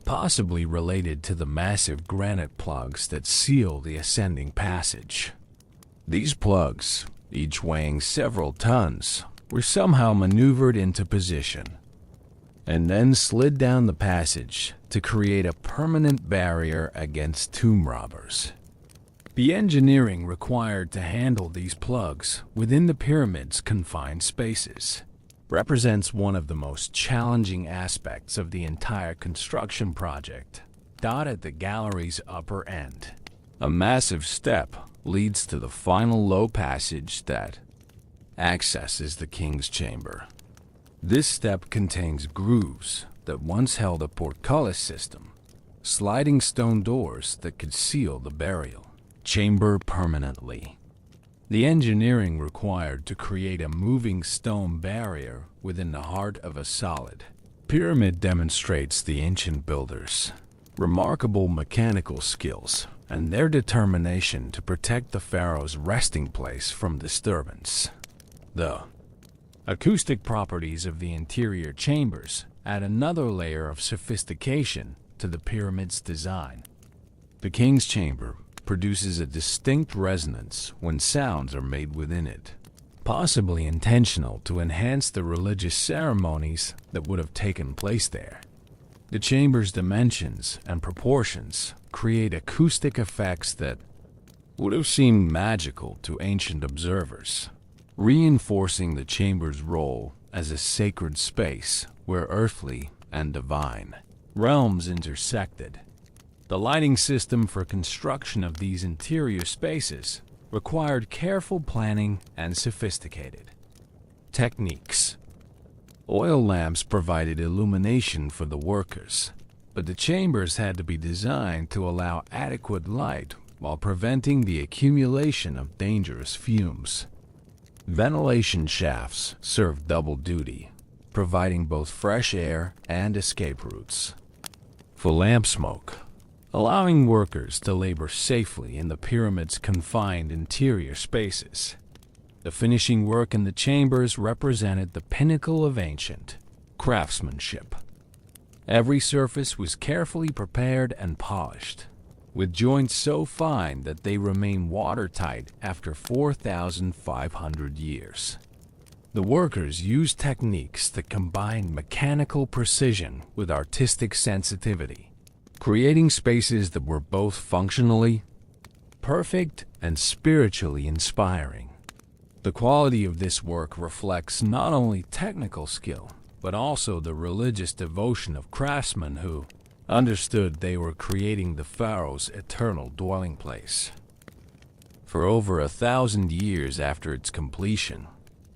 possibly related to the massive granite plugs that seal the ascending passage. These plugs, each weighing several tons, were somehow maneuvered into position and then slid down the passage to create a permanent barrier against tomb robbers. The engineering required to handle these plugs within the pyramid's confined spaces represents one of the most challenging aspects of the entire construction project. At the gallery's upper end, a massive step leads to the final low passage that accesses the king's chamber. This step contains grooves that once held a portcullis system, sliding stone doors that could seal the burial chamber permanently. The engineering required to create a moving stone barrier within the heart of a solid pyramid demonstrates the ancient builders' remarkable mechanical skills and their determination to protect the pharaoh's resting place from disturbance. The acoustic properties of the interior chambers add another layer of sophistication to the pyramid's design. The king's chamber produces a distinct resonance when sounds are made within it, possibly intentional to enhance the religious ceremonies that would have taken place there. The chamber's dimensions and proportions create acoustic effects that would have seemed magical to ancient observers, reinforcing the chamber's role as a sacred space where earthly and divine realms intersected. The lighting system for construction of these interior spaces required careful planning and sophisticated techniques. Oil lamps provided illumination for the workers, but the chambers had to be designed to allow adequate light while preventing the accumulation of dangerous fumes. Ventilation shafts served double duty, providing both fresh air and escape routes for lamp smoke, allowing workers to labor safely in the pyramid's confined interior spaces. The finishing work in the chambers represented the pinnacle of ancient craftsmanship. Every surface was carefully prepared and polished, with joints so fine that they remain watertight after 4,500 years. The workers used techniques that combined mechanical precision with artistic sensitivity, creating spaces that were both functionally perfect and spiritually inspiring. The quality of this work reflects not only technical skill, but also the religious devotion of craftsmen who understood they were creating the pharaoh's eternal dwelling place. For over 1,000 years after its completion,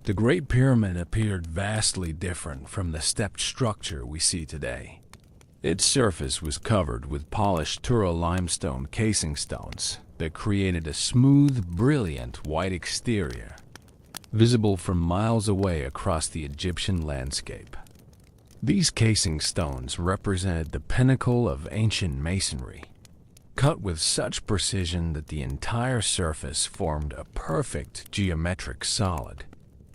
the Great Pyramid appeared vastly different from the stepped structure we see today. Its surface was covered with polished Tura limestone casing stones that created a smooth, brilliant white exterior, visible from miles away across the Egyptian landscape. These casing stones represented the pinnacle of ancient masonry, cut with such precision that the entire surface formed a perfect geometric solid.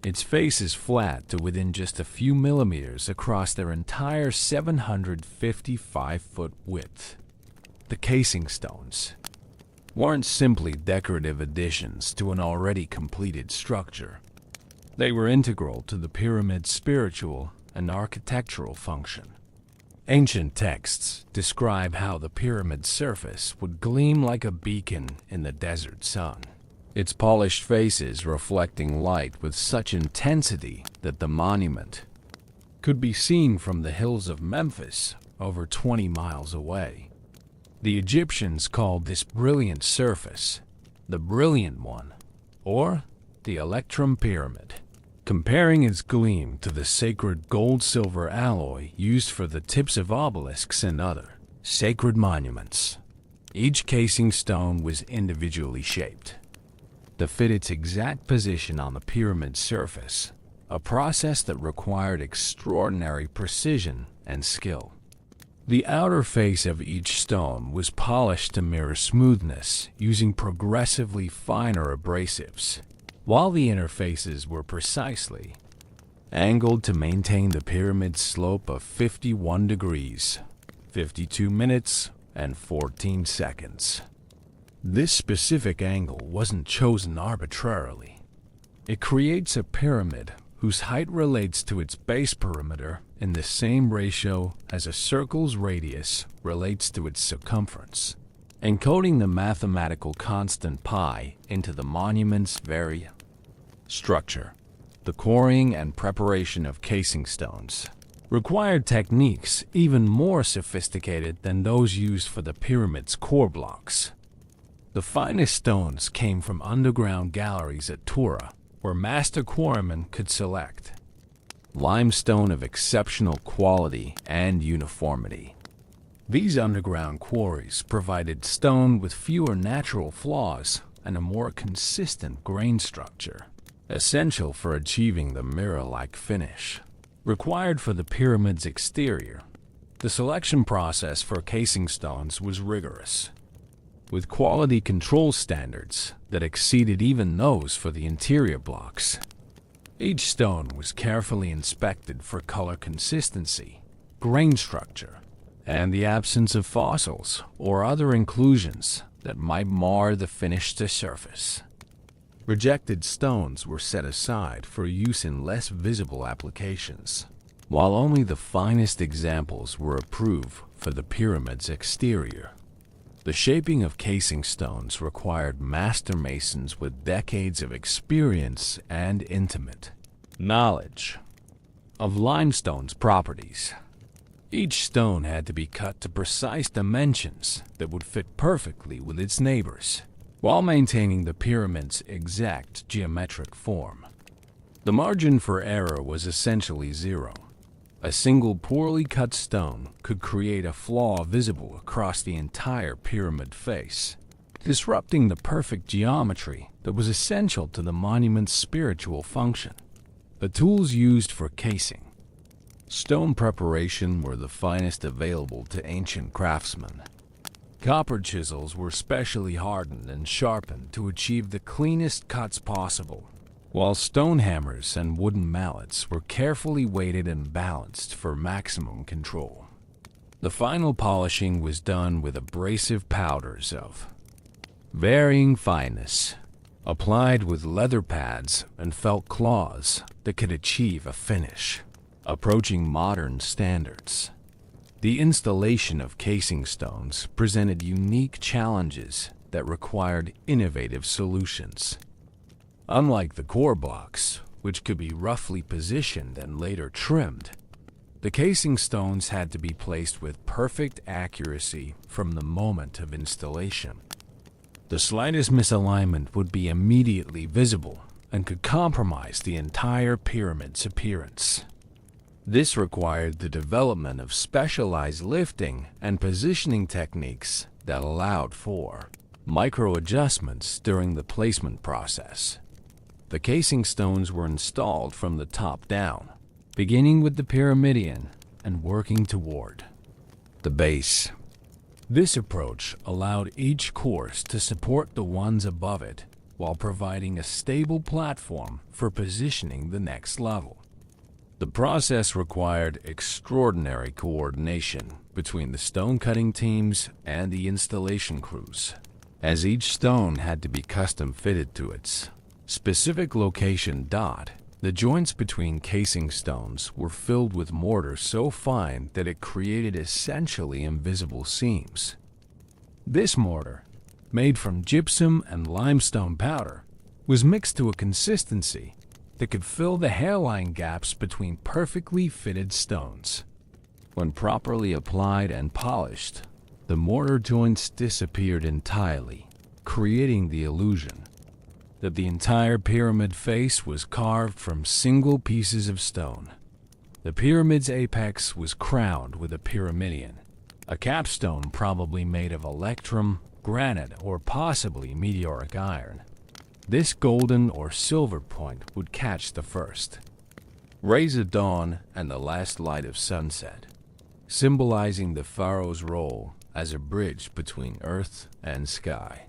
Its face is flat to within just a few millimeters across their entire 755-foot width. The casing stones weren't simply decorative additions to an already completed structure. They were integral to the pyramid's spiritual and architectural function. Ancient texts describe how the pyramid's surface would gleam like a beacon in the desert sun, its polished faces reflecting light with such intensity that the monument could be seen from the hills of Memphis over 20 miles away. The Egyptians called this brilliant surface the Brilliant One, or the Electrum Pyramid, comparing its gleam to the sacred gold-silver alloy used for the tips of obelisks and other sacred monuments. Each casing stone was individually shaped to fit its exact position on the pyramid's surface, a process that required extraordinary precision and skill. The outer face of each stone was polished to mirror smoothness using progressively finer abrasives, while the inner faces were precisely angled to maintain the pyramid's slope of 51 degrees, 52 minutes, and 14 seconds. This specific angle wasn't chosen arbitrarily. It creates a pyramid whose height relates to its base perimeter in the same ratio as a circle's radius relates to its circumference, encoding the mathematical constant pi into the monument's very structure. The quarrying and preparation of casing stones required techniques even more sophisticated than those used for the pyramid's core blocks. The finest stones came from underground galleries at Tura, where master quarrymen could select limestone of exceptional quality and uniformity. These underground quarries provided stone with fewer natural flaws and a more consistent grain structure, essential for achieving the mirror-like finish required for the pyramid's exterior. The selection process for casing stones was rigorous, with quality control standards that exceeded even those for the interior blocks. Each stone was carefully inspected for color consistency, grain structure, and the absence of fossils or other inclusions that might mar the finished surface. Rejected stones were set aside for use in less visible applications, while only the finest examples were approved for the pyramid's exterior. The shaping of casing stones required master masons with decades of experience and intimate knowledge of limestone's properties. Each stone had to be cut to precise dimensions that would fit perfectly with its neighbors, while maintaining the pyramid's exact geometric form. The margin for error was essentially zero. A single poorly cut stone could create a flaw visible across the entire pyramid face, disrupting the perfect geometry that was essential to the monument's spiritual function. The tools used for casing stone preparation were the finest available to ancient craftsmen. Copper chisels were specially hardened and sharpened to achieve the cleanest cuts possible, while stone hammers and wooden mallets were carefully weighted and balanced for maximum control. The final polishing was done with abrasive powders of varying fineness, applied with leather pads and felt claws that could achieve a finish approaching modern standards. The installation of casing stones presented unique challenges that required innovative solutions. Unlike the core blocks, which could be roughly positioned and later trimmed, the casing stones had to be placed with perfect accuracy from the moment of installation. The slightest misalignment would be immediately visible and could compromise the entire pyramid's appearance. This required the development of specialized lifting and positioning techniques that allowed for micro-adjustments during the placement process. The casing stones were installed from the top down, beginning with the pyramidion and working toward the base. This approach allowed each course to support the ones above it while providing a stable platform for positioning the next level. The process required extraordinary coordination between the stone-cutting teams and the installation crews, as each stone had to be custom fitted to its specific location. The joints between casing stones were filled with mortar so fine that it created essentially invisible seams. This mortar, made from gypsum and limestone powder, was mixed to a consistency that could fill the hairline gaps between perfectly fitted stones. When properly applied and polished, the mortar joints disappeared entirely, creating the illusion that the entire pyramid face was carved from single pieces of stone. The pyramid's apex was crowned with a pyramidion, a capstone probably made of electrum, granite, or possibly meteoric iron. This golden or silver point would catch the first rays of dawn and the last light of sunset, symbolizing the pharaoh's role as a bridge between earth and sky.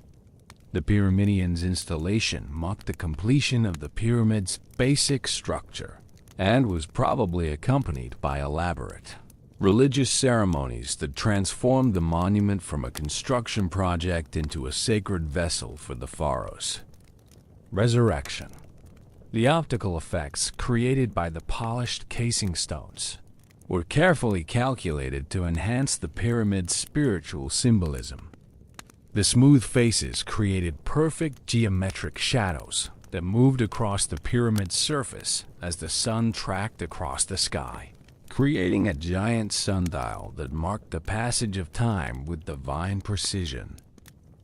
The pyramidion's installation marked the completion of the pyramid's basic structure and was probably accompanied by elaborate religious ceremonies that transformed the monument from a construction project into a sacred vessel for the pharaohs. Resurrection. The optical effects created by the polished casing stones were carefully calculated to enhance the pyramid's spiritual symbolism. The smooth faces created perfect geometric shadows that moved across the pyramid's surface as the sun tracked across the sky, creating a giant sundial that marked the passage of time with divine precision.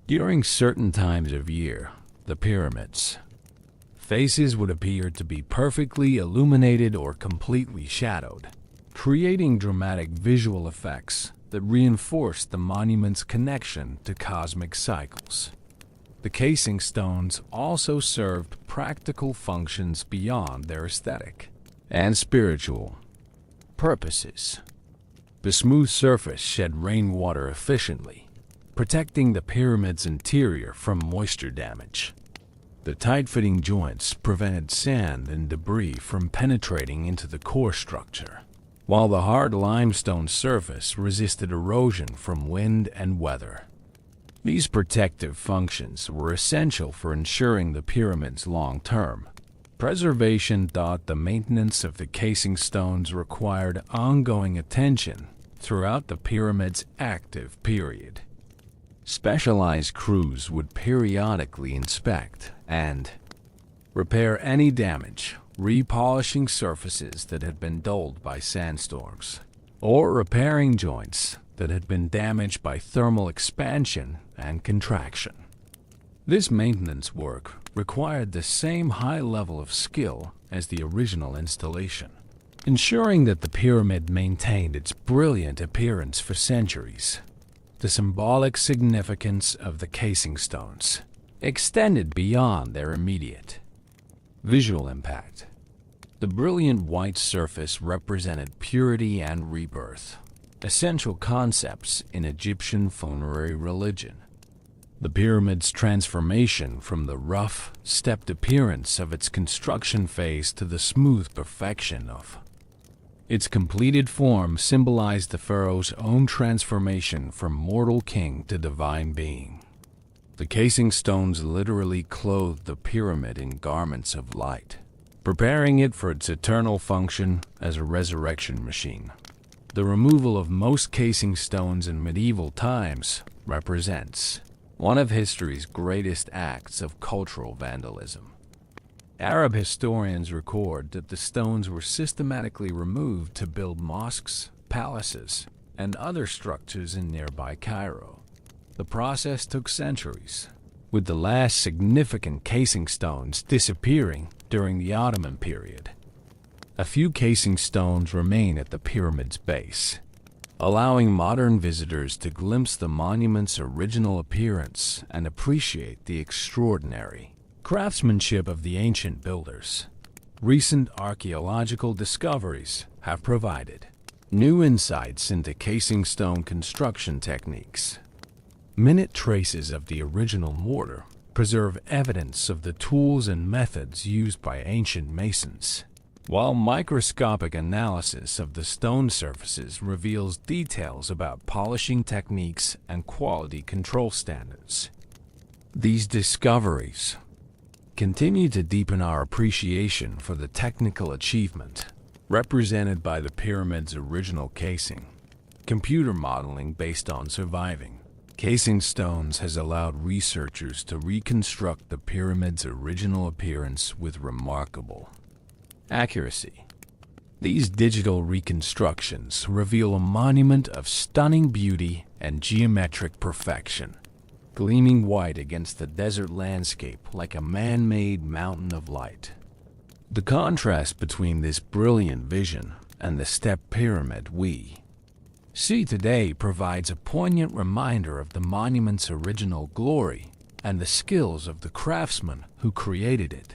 During certain times of year, the pyramids' faces would appear to be perfectly illuminated or completely shadowed, creating dramatic visual effects that reinforced the monument's connection to cosmic cycles. The casing stones also served practical functions beyond their aesthetic and spiritual purposes. The smooth surface shed rainwater efficiently, protecting the pyramid's interior from moisture damage. The tight-fitting joints prevented sand and debris from penetrating into the core structure, while the hard limestone surface resisted erosion from wind and weather. These protective functions were essential for ensuring the pyramid's long-term preservation. The maintenance of the casing stones required ongoing attention throughout the pyramid's active period. Specialized crews would periodically inspect and repair any damage, repolishing surfaces that had been dulled by sandstorms, or repairing joints that had been damaged by thermal expansion and contraction. This maintenance work required the same high level of skill as the original installation, ensuring that the pyramid maintained its brilliant appearance for centuries. The symbolic significance of the casing stones extended beyond their immediate visual impact. The brilliant white surface represented purity and rebirth, essential concepts in Egyptian funerary religion. The pyramid's transformation from the rough, stepped appearance of its construction phase to the smooth perfection of its completed form symbolized the pharaoh's own transformation from mortal king to divine being. The casing stones literally clothed the pyramid in garments of light, preparing it for its eternal function as a resurrection machine. The removal of most casing stones in medieval times represents one of history's greatest acts of cultural vandalism. Arab historians record that the stones were systematically removed to build mosques, palaces, and other structures in nearby Cairo. The process took centuries, with the last significant casing stones disappearing during the Ottoman period. A few casing stones remain at the pyramid's base, allowing modern visitors to glimpse the monument's original appearance and appreciate the extraordinary craftsmanship of the ancient builders. Recent archaeological discoveries have provided new insights into casing stone construction techniques. Minute traces of the original mortar preserve evidence of the tools and methods used by ancient masons, while microscopic analysis of the stone surfaces reveals details about polishing techniques and quality control standards. These discoveries continue to deepen our appreciation for the technical achievement represented by the pyramid's original casing. Computer modeling based on surviving casing stones has allowed researchers to reconstruct the pyramid's original appearance with remarkable accuracy. These digital reconstructions reveal a monument of stunning beauty and geometric perfection, gleaming white against the desert landscape like a man-made mountain of light. The contrast between this brilliant vision and the step pyramid we see today provides a poignant reminder of the monument's original glory and the skills of the craftsmen who created it.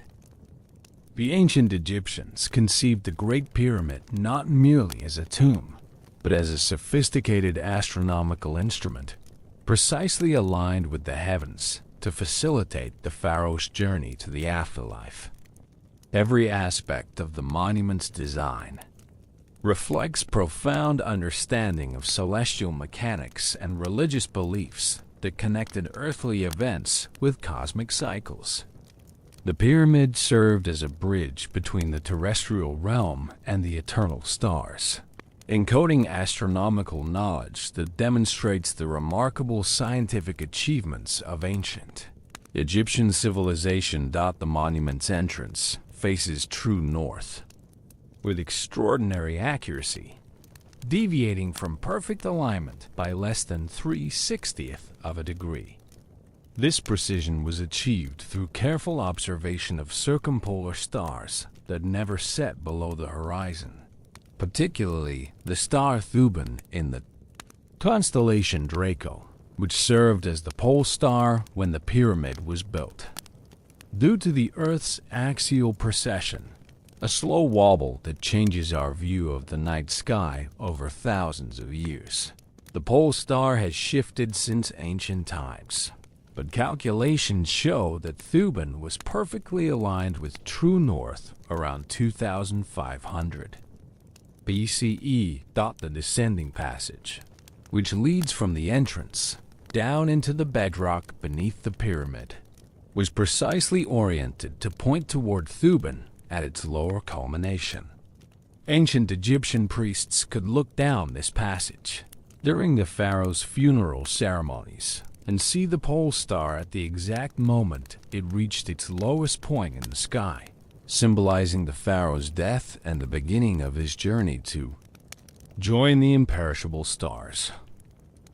The ancient Egyptians conceived the Great Pyramid not merely as a tomb, but as a sophisticated astronomical instrument, precisely aligned with the heavens to facilitate the pharaoh's journey to the afterlife. Every aspect of the monument's design reflects profound understanding of celestial mechanics and religious beliefs that connected earthly events with cosmic cycles. The pyramid served as a bridge between the terrestrial realm and the eternal stars, encoding astronomical knowledge that demonstrates the remarkable scientific achievements of ancient Egyptian civilization. The monument's entrance faces true north, with extraordinary accuracy, deviating from perfect alignment by less than 3/60th of a degree. This precision was achieved through careful observation of circumpolar stars that never set below the horizon, particularly the star Thuban in the constellation Draco, which served as the pole star when the pyramid was built. Due to the Earth's axial precession, a slow wobble that changes our view of the night sky over thousands of years, the pole star has shifted since ancient times. But calculations show that Thuban was perfectly aligned with true north around 2500 BCE. The descending passage, which leads from the entrance down into the bedrock beneath the pyramid, was precisely oriented to point toward Thuban at its lower culmination. Ancient Egyptian priests could look down this passage during the pharaoh's funeral ceremonies and see the pole star at the exact moment it reached its lowest point in the sky, symbolizing the pharaoh's death and the beginning of his journey to join the imperishable stars.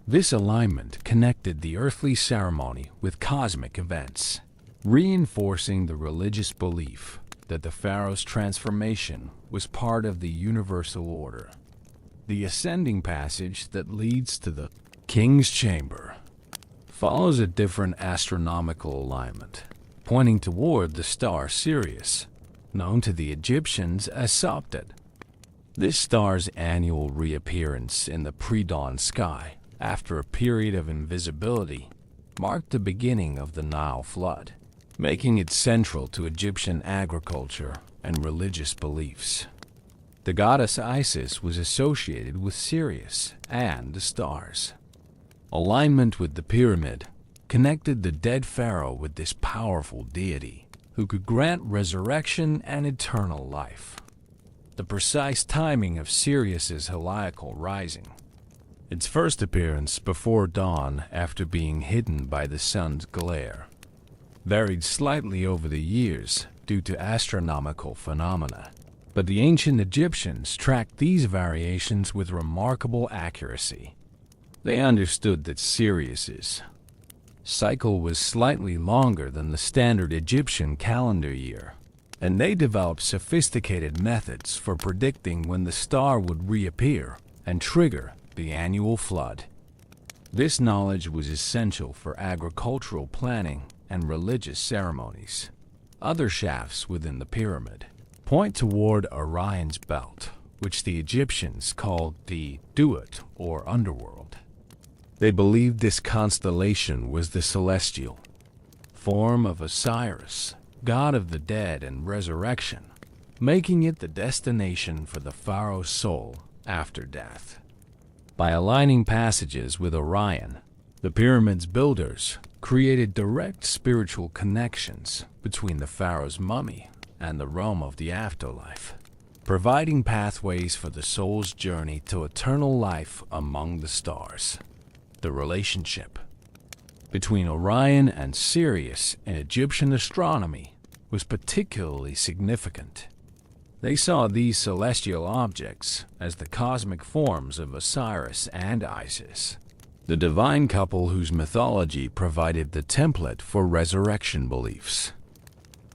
This alignment connected the earthly ceremony with cosmic events, reinforcing the religious belief that the pharaoh's transformation was part of the universal order. The ascending passage that leads to the king's chamber follows a different astronomical alignment, pointing toward the star Sirius, known to the Egyptians as Sopdet. This star's annual reappearance in the pre-dawn sky after a period of invisibility marked the beginning of the Nile flood, making it central to Egyptian agriculture and religious beliefs. The goddess Isis was associated with Sirius and the stars. Alignment with the pyramid connected the dead pharaoh with this powerful deity who could grant resurrection and eternal life. The precise timing of Sirius's heliacal rising, its first appearance before dawn after being hidden by the sun's glare, varied slightly over the years due to astronomical phenomena, but the ancient Egyptians tracked these variations with remarkable accuracy. They understood that Sirius's cycle was slightly longer than the standard Egyptian calendar year, and they developed sophisticated methods for predicting when the star would reappear and trigger the annual flood. This knowledge was essential for agricultural planning and religious ceremonies. Other shafts within the pyramid point toward Orion's belt, which the Egyptians called the Duat or underworld. They believed this constellation was the celestial form of Osiris, god of the dead and resurrection, making it the destination for the pharaoh's soul after death. By aligning passages with Orion, the pyramid's builders created direct spiritual connections between the pharaoh's mummy and the realm of the afterlife, providing pathways for the soul's journey to eternal life among the stars. The relationship between Orion and Sirius in Egyptian astronomy was particularly significant. They saw these celestial objects as the cosmic forms of Osiris and Isis, the divine couple whose mythology provided the template for resurrection beliefs.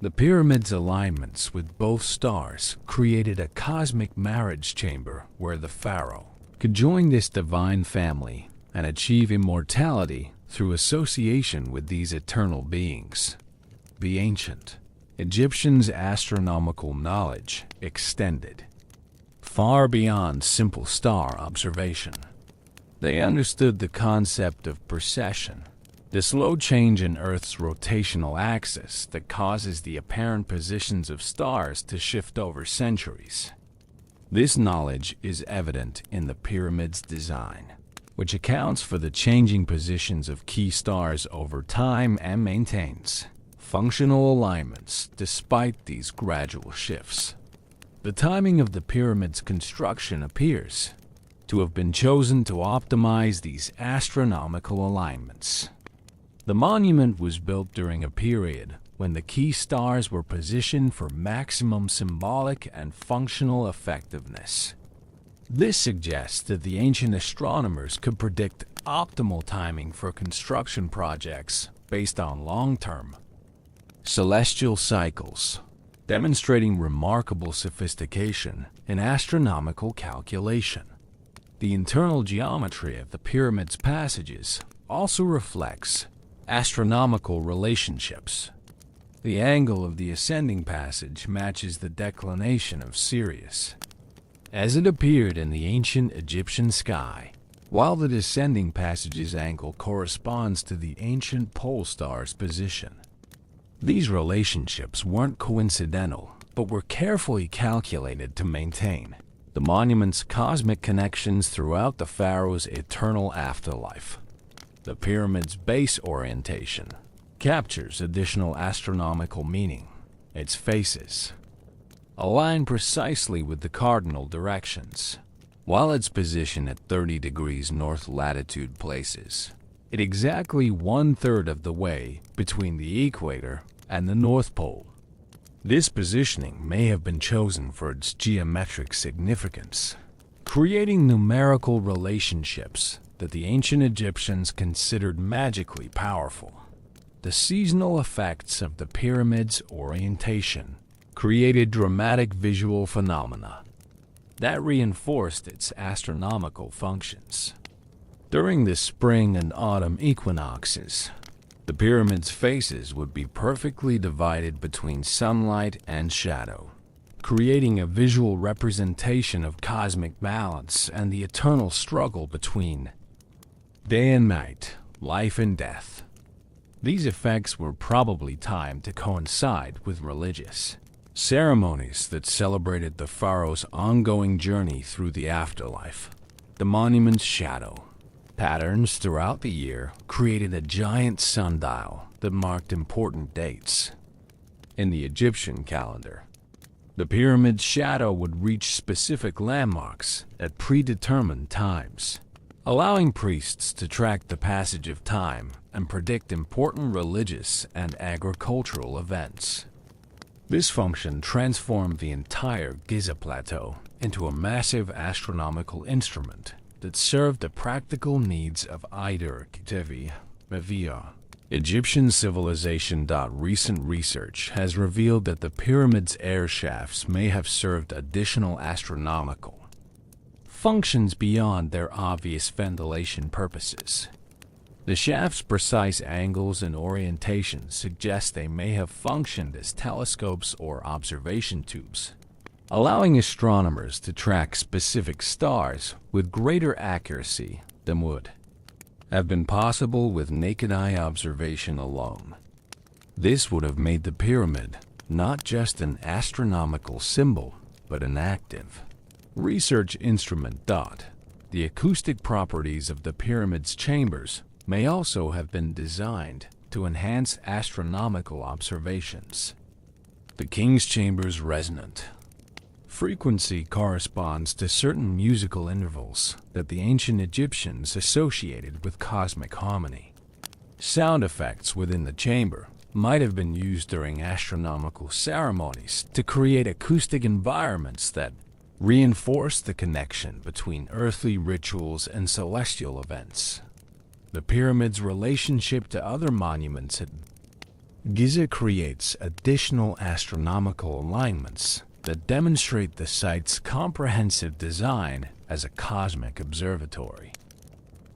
The pyramid's alignments with both stars created a cosmic marriage chamber where the pharaoh could join this divine family and achieve immortality through association with these eternal beings. The ancient Egyptians' astronomical knowledge extended far beyond simple star observation. They understood the concept of precession, the slow change in Earth's rotational axis that causes the apparent positions of stars to shift over centuries. This knowledge is evident in the pyramid's design, which accounts for the changing positions of key stars over time and maintains functional alignments despite these gradual shifts. The timing of the pyramid's construction appears to have been chosen to optimize these astronomical alignments. The monument was built during a period when the key stars were positioned for maximum symbolic and functional effectiveness. This suggests that the ancient astronomers could predict optimal timing for construction projects based on long-term celestial cycles, demonstrating remarkable sophistication in astronomical calculation. The internal geometry of the pyramid's passages also reflects astronomical relationships. The angle of the ascending passage matches the declination of Sirius, as it appeared in the ancient Egyptian sky, while the descending passage's angle corresponds to the ancient pole star's position. These relationships weren't coincidental, but were carefully calculated to maintain the monument's cosmic connections throughout the pharaoh's eternal afterlife. The pyramid's base orientation captures additional astronomical meaning. Its faces align precisely with the cardinal directions, while its position at 30 degrees north latitude places it exactly 1/3 of the way between the equator and the North Pole. This positioning may have been chosen for its geometric significance, creating numerical relationships that the ancient Egyptians considered magically powerful. The seasonal effects of the pyramid's orientation created dramatic visual phenomena that reinforced its astronomical functions. During the spring and autumn equinoxes, the pyramid's faces would be perfectly divided between sunlight and shadow, creating a visual representation of cosmic balance and the eternal struggle between day and night, life and death. These effects were probably timed to coincide with religious ceremonies that celebrated the pharaoh's ongoing journey through the afterlife. The monument's shadow patterns throughout the year created a giant sundial that marked important dates. In the Egyptian calendar, the pyramid's shadow would reach specific landmarks at predetermined times, allowing priests to track the passage of time and predict important religious and agricultural events. This function transformed the entire Giza Plateau into a massive astronomical instrument that served the practical needs of Ider Ktevi Mevia. Egyptian civilization. Recent research has revealed that the pyramid's air shafts may have served additional astronomical functions beyond their obvious ventilation purposes. The shaft's precise angles and orientation suggest they may have functioned as telescopes or observation tubes, allowing astronomers to track specific stars with greater accuracy than would have been possible with naked eye observation alone. This would have made the pyramid not just an astronomical symbol, but an active research instrument. The acoustic properties of the pyramid's chambers may also have been designed to enhance astronomical observations. The king's chamber's resonant frequency corresponds to certain musical intervals that the ancient Egyptians associated with cosmic harmony. Sound effects within the chamber might have been used during astronomical ceremonies to create acoustic environments that reinforce the connection between earthly rituals and celestial events. The pyramid's relationship to other monuments at Giza creates additional astronomical alignments that demonstrate the site's comprehensive design as a cosmic observatory.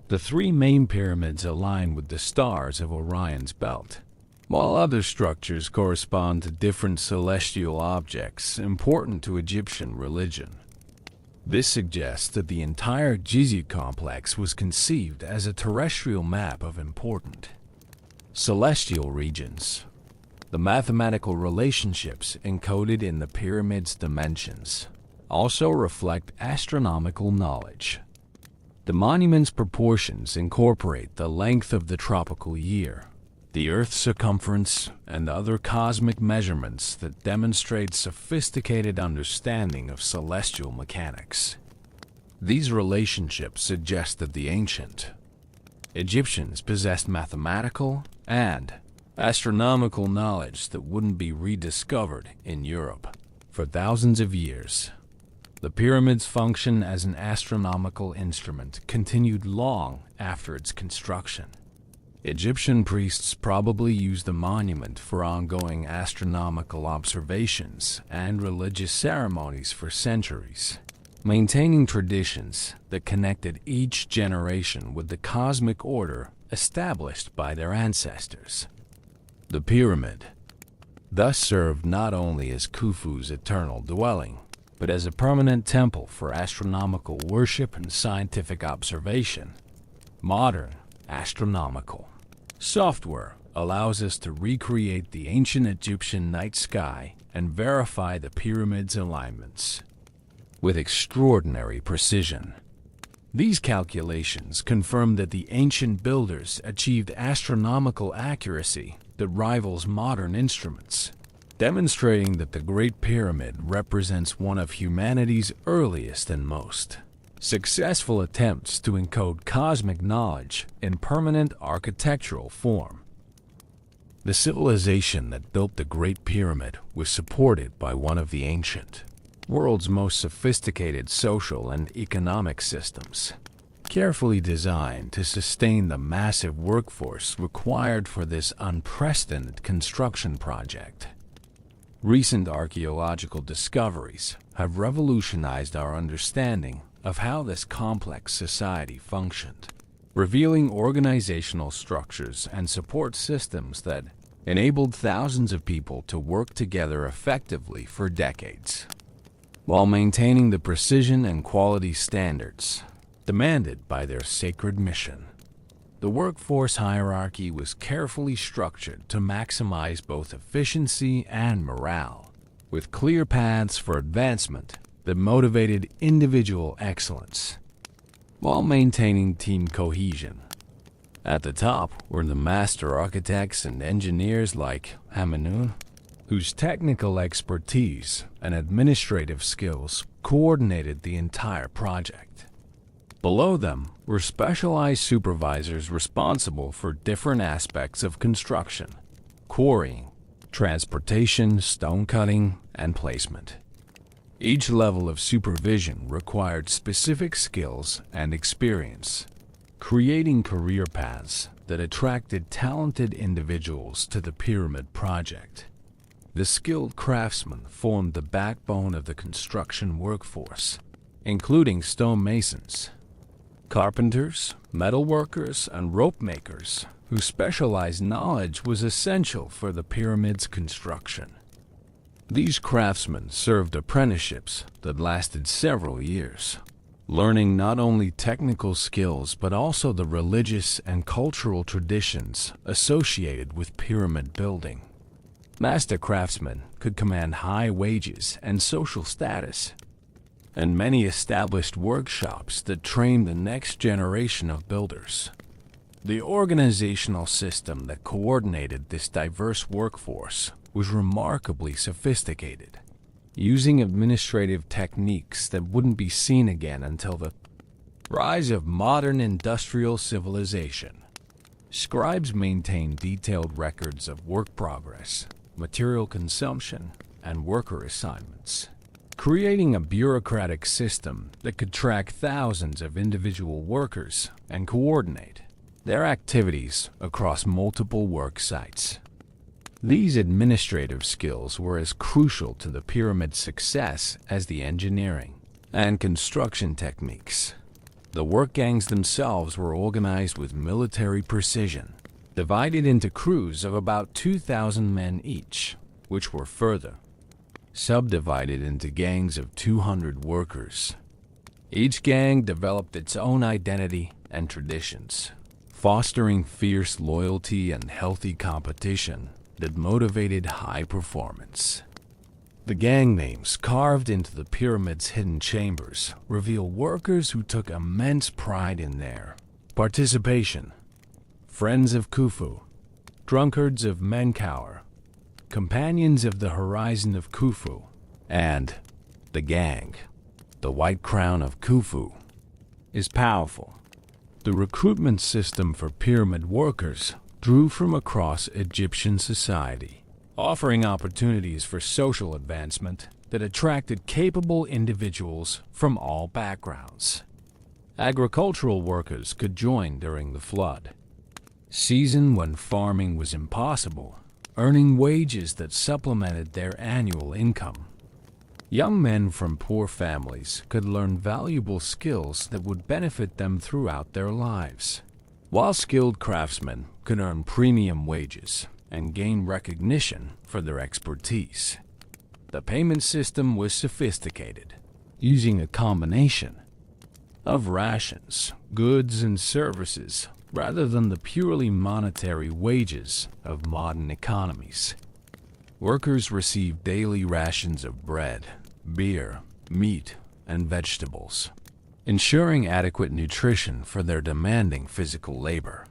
The three main pyramids align with the stars of Orion's belt, while other structures correspond to different celestial objects important to Egyptian religion. This suggests that the entire Giza complex was conceived as a terrestrial map of important celestial regions. The mathematical relationships encoded in the pyramid's dimensions also reflect astronomical knowledge. The monument's proportions incorporate the length of the tropical year, the Earth's circumference, and other cosmic measurements that demonstrate sophisticated understanding of celestial mechanics. These relationships suggest that the ancient Egyptians possessed mathematical and astronomical knowledge that wouldn't be rediscovered in Europe for thousands of years. The pyramid's function as an astronomical instrument continued long after its construction. Egyptian priests probably used the monument for ongoing astronomical observations and religious ceremonies for centuries, maintaining traditions that connected each generation with the cosmic order established by their ancestors. The pyramid thus served not only as Khufu's eternal dwelling, but as a permanent temple for astronomical worship and scientific observation. Modern astronomical software allows us to recreate the ancient Egyptian night sky and verify the pyramid's alignments with extraordinary precision. These calculations confirm that the ancient builders achieved astronomical accuracy that rivals modern instruments, demonstrating that the Great Pyramid represents one of humanity's earliest and most successful attempts to encode cosmic knowledge in permanent architectural form. The civilization that built the Great Pyramid was supported by one of the ancient world's most sophisticated social and economic systems, carefully designed to sustain the massive workforce required for this unprecedented construction project. Recent archaeological discoveries have revolutionized our understanding of how this complex society functioned, revealing organizational structures and support systems that enabled thousands of people to work together effectively for decades, while maintaining the precision and quality standards demanded by their sacred mission. The workforce hierarchy was carefully structured to maximize both efficiency and morale, with clear paths for advancement that motivated individual excellence, while maintaining team cohesion. At the top were the master architects and engineers like Hamanun, whose technical expertise and administrative skills coordinated the entire project. Below them were specialized supervisors responsible for different aspects of construction: quarrying, transportation, stone cutting, and placement. Each level of supervision required specific skills and experience, creating career paths that attracted talented individuals to the pyramid project. The skilled craftsmen formed the backbone of the construction workforce, including stonemasons, carpenters, metalworkers, and rope makers, whose specialized knowledge was essential for the pyramid's construction. These craftsmen served apprenticeships that lasted several years, learning not only technical skills but also the religious and cultural traditions associated with pyramid building. Master craftsmen could command high wages and social status, and many established workshops that trained the next generation of builders. The organizational system that coordinated this diverse workforce was remarkably sophisticated, using administrative techniques that wouldn't be seen again until the rise of modern industrial civilization. Scribes maintained detailed records of work progress, material consumption, and worker assignments, creating a bureaucratic system that could track thousands of individual workers and coordinate their activities across multiple work sites. These administrative skills were as crucial to the pyramid's success as the engineering and construction techniques. The work gangs themselves were organized with military precision, divided into crews of about 2,000 men each, which were further subdivided into gangs of 200 workers. Each gang developed its own identity and traditions, fostering fierce loyalty and healthy competition that motivated high performance. The gang names carved into the pyramid's hidden chambers reveal workers who took immense pride in their participation. Friends of Khufu, drunkards of Menkaure, companions of the horizon of Khufu, and the gang, the White Crown of Khufu, is powerful. The recruitment system for pyramid workers drew from across Egyptian society, offering opportunities for social advancement that attracted capable individuals from all backgrounds. Agricultural workers could join during the flood season when farming was impossible, earning wages that supplemented their annual income. Young men from poor families could learn valuable skills that would benefit them throughout their lives, while skilled craftsmen could earn premium wages and gain recognition for their expertise. The payment system was sophisticated, using a combination of rations, goods, and services rather than the purely monetary wages of modern economies. Workers received daily rations of bread, beer, meat, and vegetables, ensuring adequate nutrition for their demanding physical labor.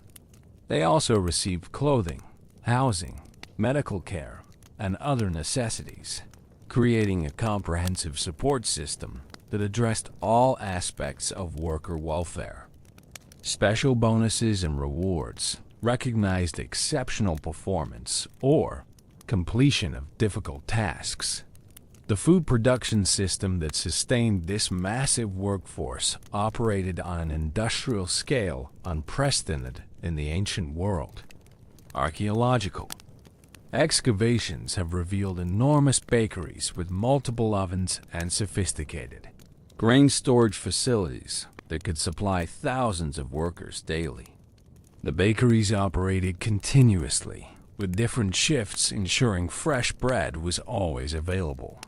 They also received clothing, housing, medical care, and other necessities, creating a comprehensive support system that addressed all aspects of worker welfare. Special bonuses and rewards recognized exceptional performance or completion of difficult tasks. The food production system that sustained this massive workforce operated on an industrial scale unprecedented in the ancient world. Archaeological excavations have revealed enormous bakeries with multiple ovens and sophisticated grain storage facilities that could supply thousands of workers daily. The bakeries operated continuously, with different shifts ensuring fresh bread was always available.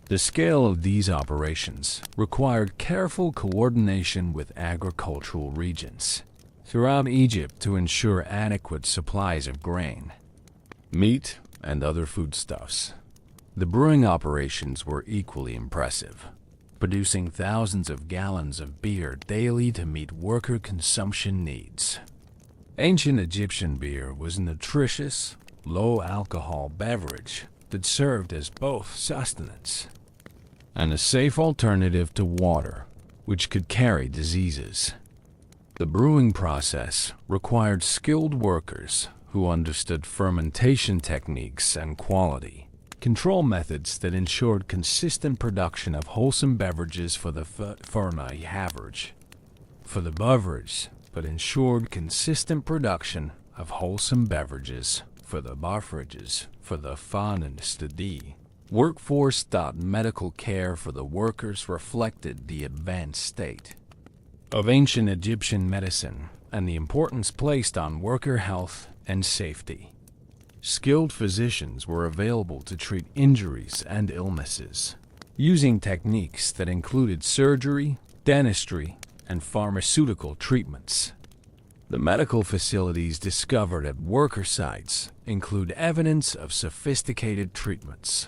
The scale of these operations required careful coordination with agricultural regions throughout Egypt to ensure adequate supplies of grain, meat, and other foodstuffs. The brewing operations were equally impressive, producing thousands of gallons of beer daily to meet worker consumption needs. Ancient Egyptian beer was a nutritious, low-alcohol beverage that served as both sustenance and a safe alternative to water, which could carry diseases. The brewing process required skilled workers who understood fermentation techniques and quality control methods that ensured consistent production of wholesome beverages for the but ensured consistent production of wholesome beverages for the beverages for the fun and study. Workforce. Medical care for the workers reflected the advanced state of ancient Egyptian medicine and the importance placed on worker health and safety. Skilled physicians were available to treat injuries and illnesses, using techniques that included surgery, dentistry, and pharmaceutical treatments. The medical facilities discovered at worker sites include evidence of sophisticated treatments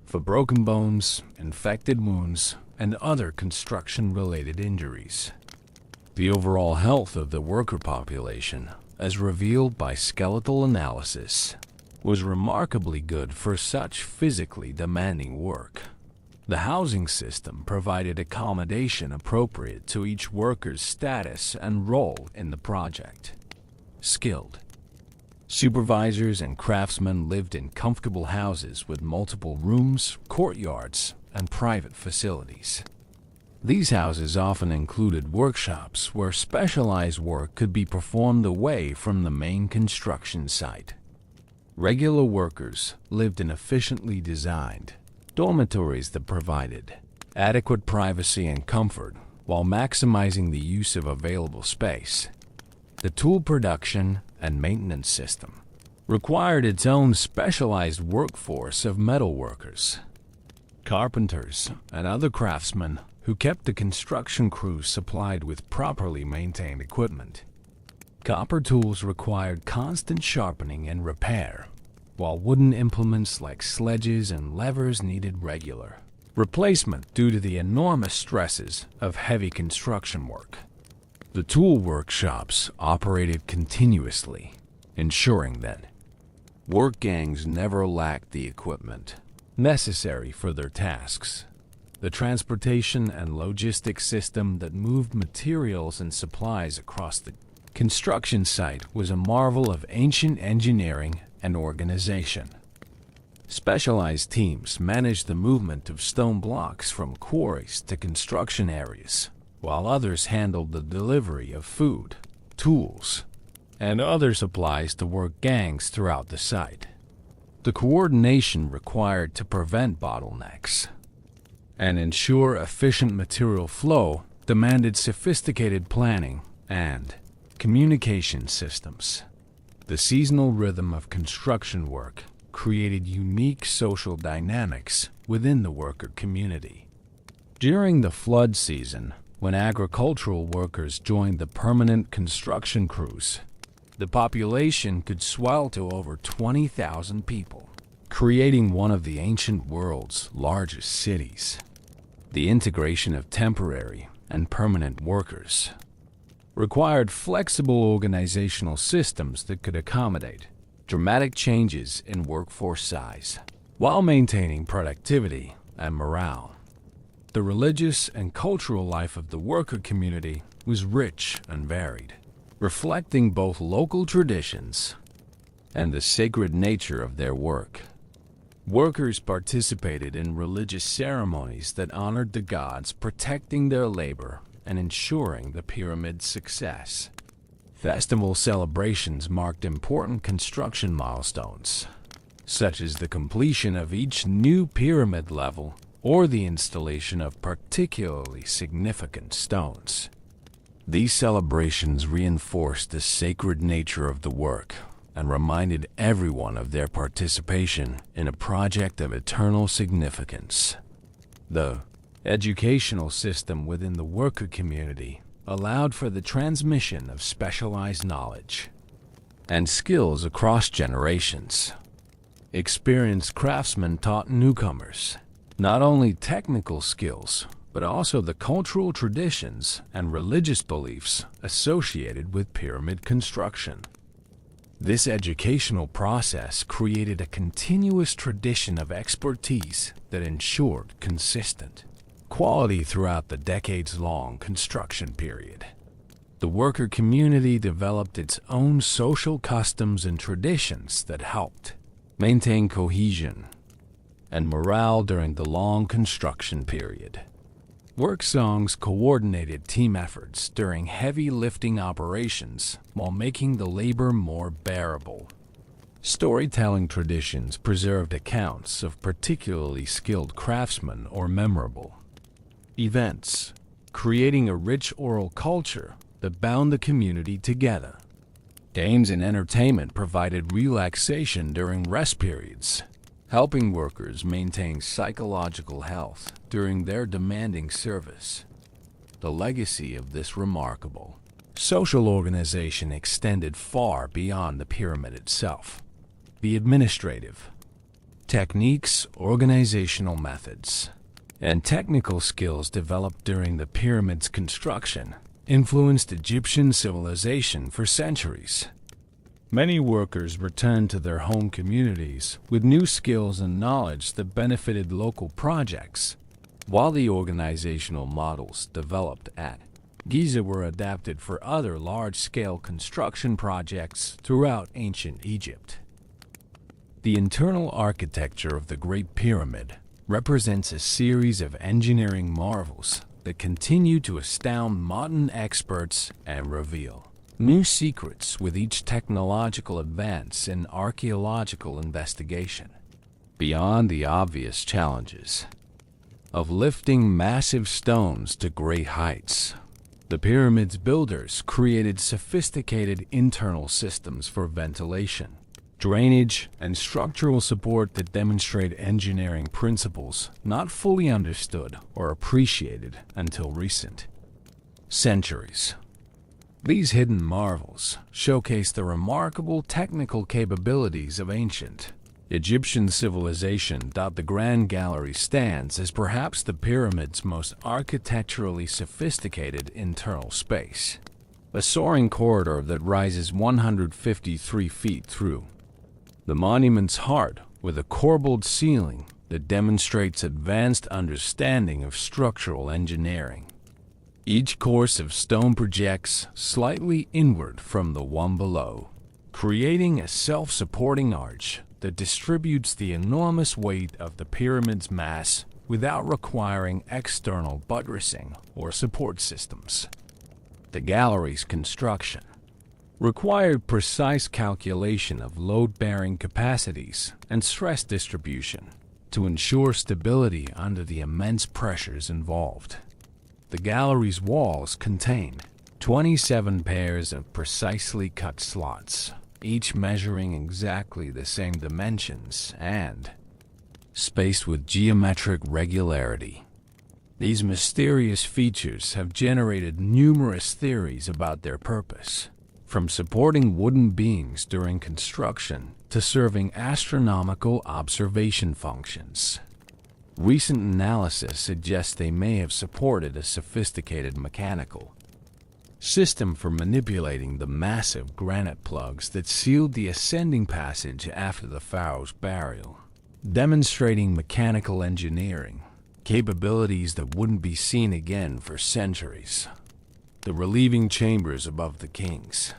for broken bones, infected wounds, and other construction-related injuries. The overall health of the worker population, as revealed by skeletal analysis, was remarkably good for such physically demanding work. The housing system provided accommodation appropriate to each worker's status and role in the project. Skilled supervisors and craftsmen lived in comfortable houses with multiple rooms, courtyards, and private facilities. These houses often included workshops where specialized work could be performed away from the main construction site. Regular workers lived in efficiently designed dormitories that provided adequate privacy and comfort while maximizing the use of available space. The tool production and maintenance system required its own specialized workforce of metal workers, carpenters, and other craftsmen who kept the construction crews supplied with properly maintained equipment. Copper tools required constant sharpening and repair, while wooden implements like sledges and levers needed regular replacement due to the enormous stresses of heavy construction work. The tool workshops operated continuously, ensuring that work gangs never lacked the equipment necessary for their tasks. The transportation and logistics system that moved materials and supplies across the construction site was a marvel of ancient engineering and organization. Specialized teams managed the movement of stone blocks from quarries to construction areas, while others handled the delivery of food, tools, and other supplies to work gangs throughout the site. The coordination required to prevent bottlenecks and ensure efficient material flow demanded sophisticated planning and communication systems. The seasonal rhythm of construction work created unique social dynamics within the worker community. During the flood season, when agricultural workers joined the permanent construction crews, the population could swell to over 20,000 people, creating one of the ancient world's largest cities. The integration of temporary and permanent workers required flexible organizational systems that could accommodate dramatic changes in workforce size while maintaining productivity and morale. The religious and cultural life of the worker community was rich and varied, reflecting both local traditions and the sacred nature of their work. Workers participated in religious ceremonies that honored the gods, protecting their labor and ensuring the pyramid's success. Festival celebrations marked important construction milestones, such as the completion of each new pyramid level or the installation of particularly significant stones. These celebrations reinforced the sacred nature of the work and reminded everyone of their participation in a project of eternal significance. The educational system within the worker community allowed for the transmission of specialized knowledge and skills across generations. Experienced craftsmen taught newcomers not only technical skills, but also the cultural traditions and religious beliefs associated with pyramid construction. This educational process created a continuous tradition of expertise that ensured consistent quality throughout the decades-long construction period. The worker community developed its own social customs and traditions that helped maintain cohesion and morale during the long construction period. Work songs coordinated team efforts during heavy lifting operations while making the labor more bearable. Storytelling traditions preserved accounts of particularly skilled craftsmen or memorable events, creating a rich oral culture that bound the community together. Games and entertainment provided relaxation during rest periods, helping workers maintain psychological health during their demanding service. The legacy of this remarkable social organization extended far beyond the pyramid itself. The administrative techniques, organizational methods, and technical skills developed during the pyramid's construction influenced Egyptian civilization for centuries. Many workers returned to their home communities with new skills and knowledge that benefited local projects, while the organizational models developed at Giza were adapted for other large-scale construction projects throughout ancient Egypt. The internal architecture of the Great Pyramid represents a series of engineering marvels that continue to astound modern experts and reveal new secrets with each technological advance in archaeological investigation. Beyond the obvious challenges of lifting massive stones to great heights, the pyramid's builders created sophisticated internal systems for ventilation, drainage, and structural support that demonstrate engineering principles not fully understood or appreciated until recent centuries. These hidden marvels showcase the remarkable technical capabilities of ancient Egyptian civilization. The Grand Gallery stands as perhaps the pyramid's most architecturally sophisticated internal space, a soaring corridor that rises 153 feet through the monument's heart with a corbelled ceiling that demonstrates advanced understanding of structural engineering. Each course of stone projects slightly inward from the one below, creating a self-supporting arch that distributes the enormous weight of the pyramid's mass without requiring external buttressing or support systems. The gallery's construction required precise calculation of load-bearing capacities and stress distribution to ensure stability under the immense pressures involved. The gallery's walls contain 27 pairs of precisely cut slots, each measuring exactly the same dimensions and spaced with geometric regularity. These mysterious features have generated numerous theories about their purpose, from supporting wooden beams during construction to serving astronomical observation functions. Recent analysis suggests they may have supported a sophisticated mechanical system for manipulating the massive granite plugs that sealed the ascending passage after the pharaoh's burial, demonstrating mechanical engineering capabilities that wouldn't be seen again for centuries. The relieving chambers above the king's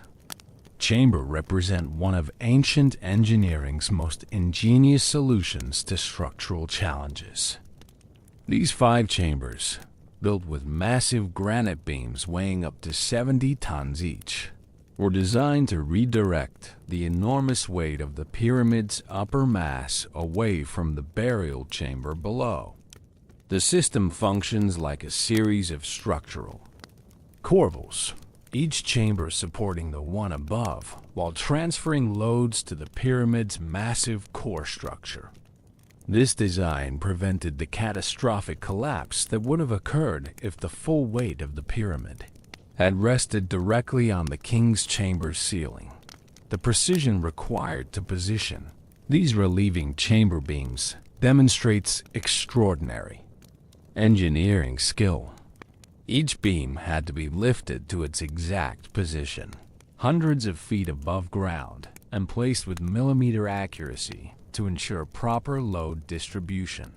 chamber represent one of ancient engineering's most ingenious solutions to structural challenges. These 5 chambers, built with massive granite beams weighing up to 70 tons each, were designed to redirect the enormous weight of the pyramid's upper mass away from the burial chamber below. The system functions like a series of structural corbels, each chamber supporting the one above, while transferring loads to the pyramid's massive core structure. This design prevented the catastrophic collapse that would have occurred if the full weight of the pyramid had rested directly on the king's chamber's ceiling. The precision required to position these relieving chamber beams demonstrates extraordinary engineering skill. Each beam had to be lifted to its exact position, hundreds of feet above ground, and placed with millimeter accuracy to ensure proper load distribution.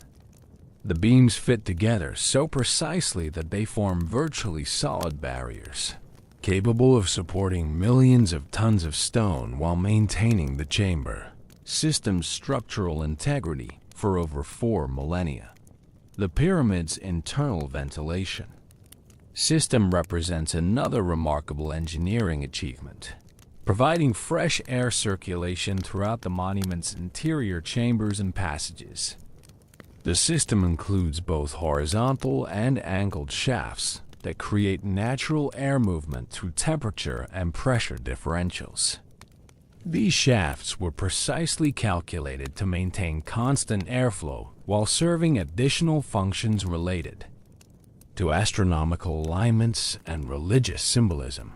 The beams fit together so precisely that they form virtually solid barriers, capable of supporting millions of tons of stone while maintaining the chamber system's structural integrity for over 4 millennia. The pyramid's internal ventilation system represents another remarkable engineering achievement, providing fresh air circulation throughout the monument's interior chambers and passages. The system includes both horizontal and angled shafts that create natural air movement through temperature and pressure differentials. These shafts were precisely calculated to maintain constant airflow while serving additional functions related to astronomical alignments and religious symbolism.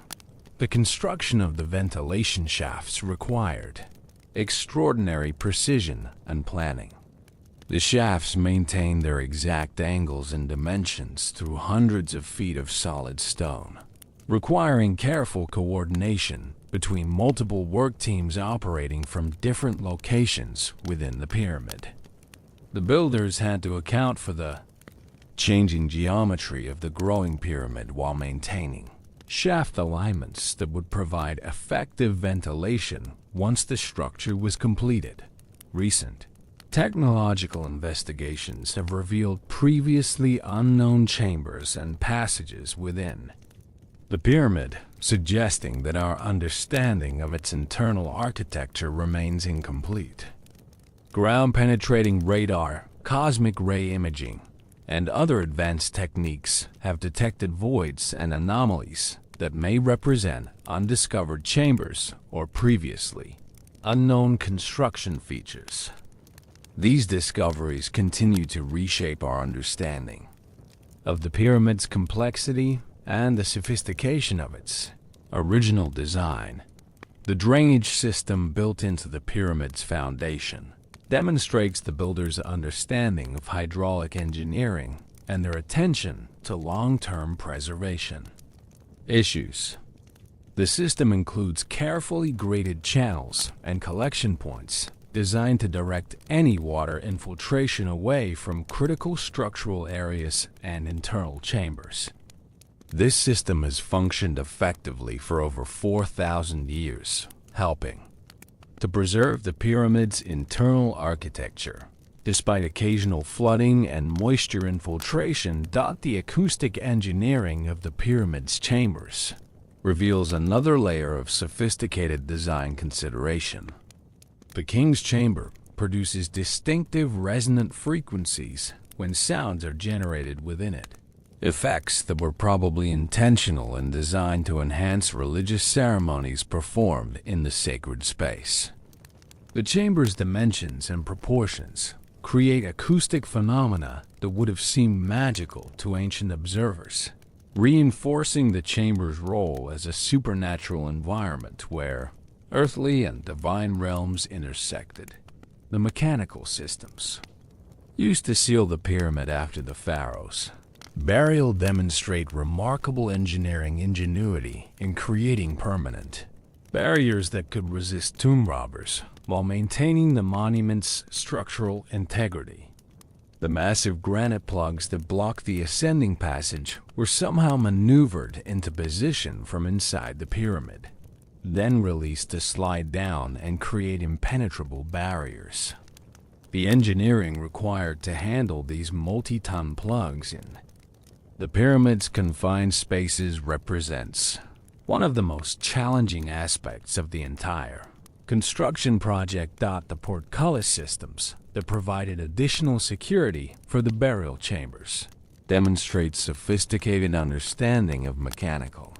The construction of the ventilation shafts required extraordinary precision and planning. The shafts maintained their exact angles and dimensions through hundreds of feet of solid stone, requiring careful coordination between multiple work teams operating from different locations within the pyramid. The builders had to account for the changing geometry of the growing pyramid while maintaining shaft alignments that would provide effective ventilation once the structure was completed. Recent Technological investigations have revealed previously unknown chambers and passages within the pyramid, suggesting that our understanding of its internal architecture remains incomplete. Ground-penetrating radar, cosmic ray imaging, and other advanced techniques have detected voids and anomalies that may represent undiscovered chambers or previously unknown construction features. These discoveries continue to reshape our understanding of the pyramid's complexity and the sophistication of its original design. The drainage system built into the pyramid's foundation demonstrates the builders' understanding of hydraulic engineering and their attention to long-term preservation issues. The system includes carefully graded channels and collection points designed to direct any water infiltration away from critical structural areas and internal chambers. This system has functioned effectively for over 4,000 years, helping to preserve the pyramid's internal architecture. Despite occasional flooding and moisture infiltration, the acoustic engineering of the pyramid's chambers reveals another layer of sophisticated design consideration. The king's chamber produces distinctive resonant frequencies when sounds are generated within it, effects that were probably intentional and designed to enhance religious ceremonies performed in the sacred space. The chamber's dimensions and proportions create acoustic phenomena that would have seemed magical to ancient observers, reinforcing the chamber's role as a supernatural environment where earthly and divine realms intersected. The mechanical systems used to seal the pyramid after the pharaohs' burial demonstrate remarkable engineering ingenuity in creating permanent barriers that could resist tomb robbers while maintaining the monument's structural integrity. The massive granite plugs that blocked the ascending passage were somehow maneuvered into position from inside the pyramid, then released to slide down and create impenetrable barriers. The engineering required to handle these multi-ton plugs in the pyramid's confined spaces represents one of the most challenging aspects of the entire construction project. The portcullis systems that provided additional security for the burial chambers demonstrate sophisticated understanding of mechanical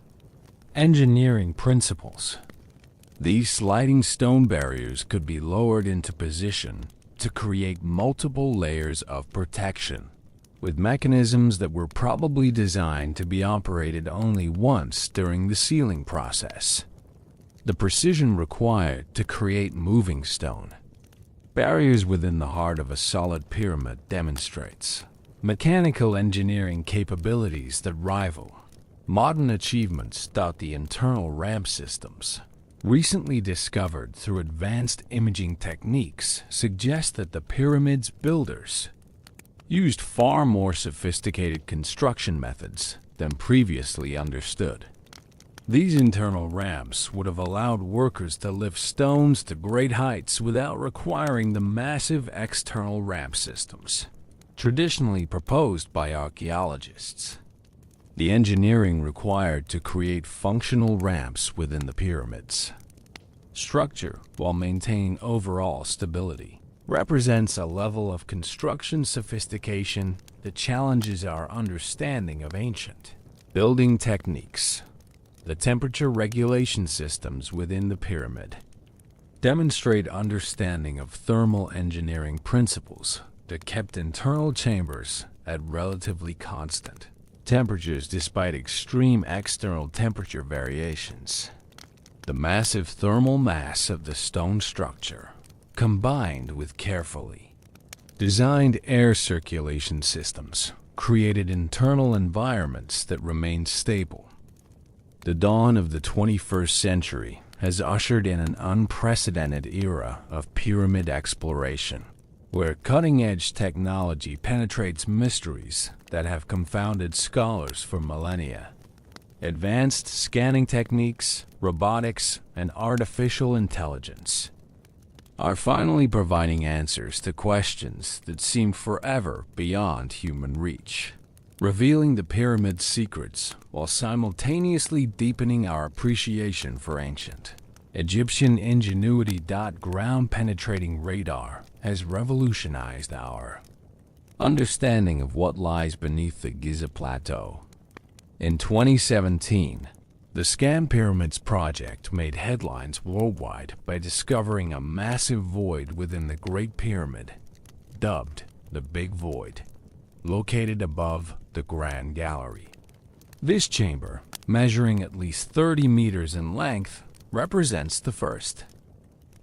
engineering principles. These sliding stone barriers could be lowered into position to create multiple layers of protection, with mechanisms that were probably designed to be operated only once during the sealing process. The precision required to create moving stone barriers within the heart of a solid pyramid demonstrates mechanical engineering capabilities that rival modern achievements. The internal ramp systems, recently discovered through advanced imaging techniques, suggest that the pyramid's builders used far more sophisticated construction methods than previously understood. These internal ramps would have allowed workers to lift stones to great heights without requiring the massive external ramp systems traditionally proposed by archaeologists. The engineering required to create functional ramps within the pyramid's structure while maintaining overall stability represents a level of construction sophistication that challenges our understanding of ancient building techniques. The temperature regulation systems within the pyramid demonstrate understanding of thermal engineering principles that kept internal chambers at relatively constant temperatures despite extreme external temperature variations. The massive thermal mass of the stone structure, combined with carefully designed air circulation systems, created internal environments that remained stable. The dawn of the 21st century has ushered in an unprecedented era of pyramid exploration, where cutting-edge technology penetrates mysteries that have confounded scholars for millennia. Advanced scanning techniques, robotics, and artificial intelligence are finally providing answers to questions that seemed forever beyond human reach, revealing the pyramid's secrets while simultaneously deepening our appreciation for ancient Egyptian ingenuity. Ground-penetrating radar has revolutionized our understanding of what lies beneath the Giza Plateau. In 2017, the Scan Pyramids project made headlines worldwide by discovering a massive void within the Great Pyramid, dubbed the Big Void, located above the Grand Gallery. This chamber, measuring at least 30 meters in length, represents the first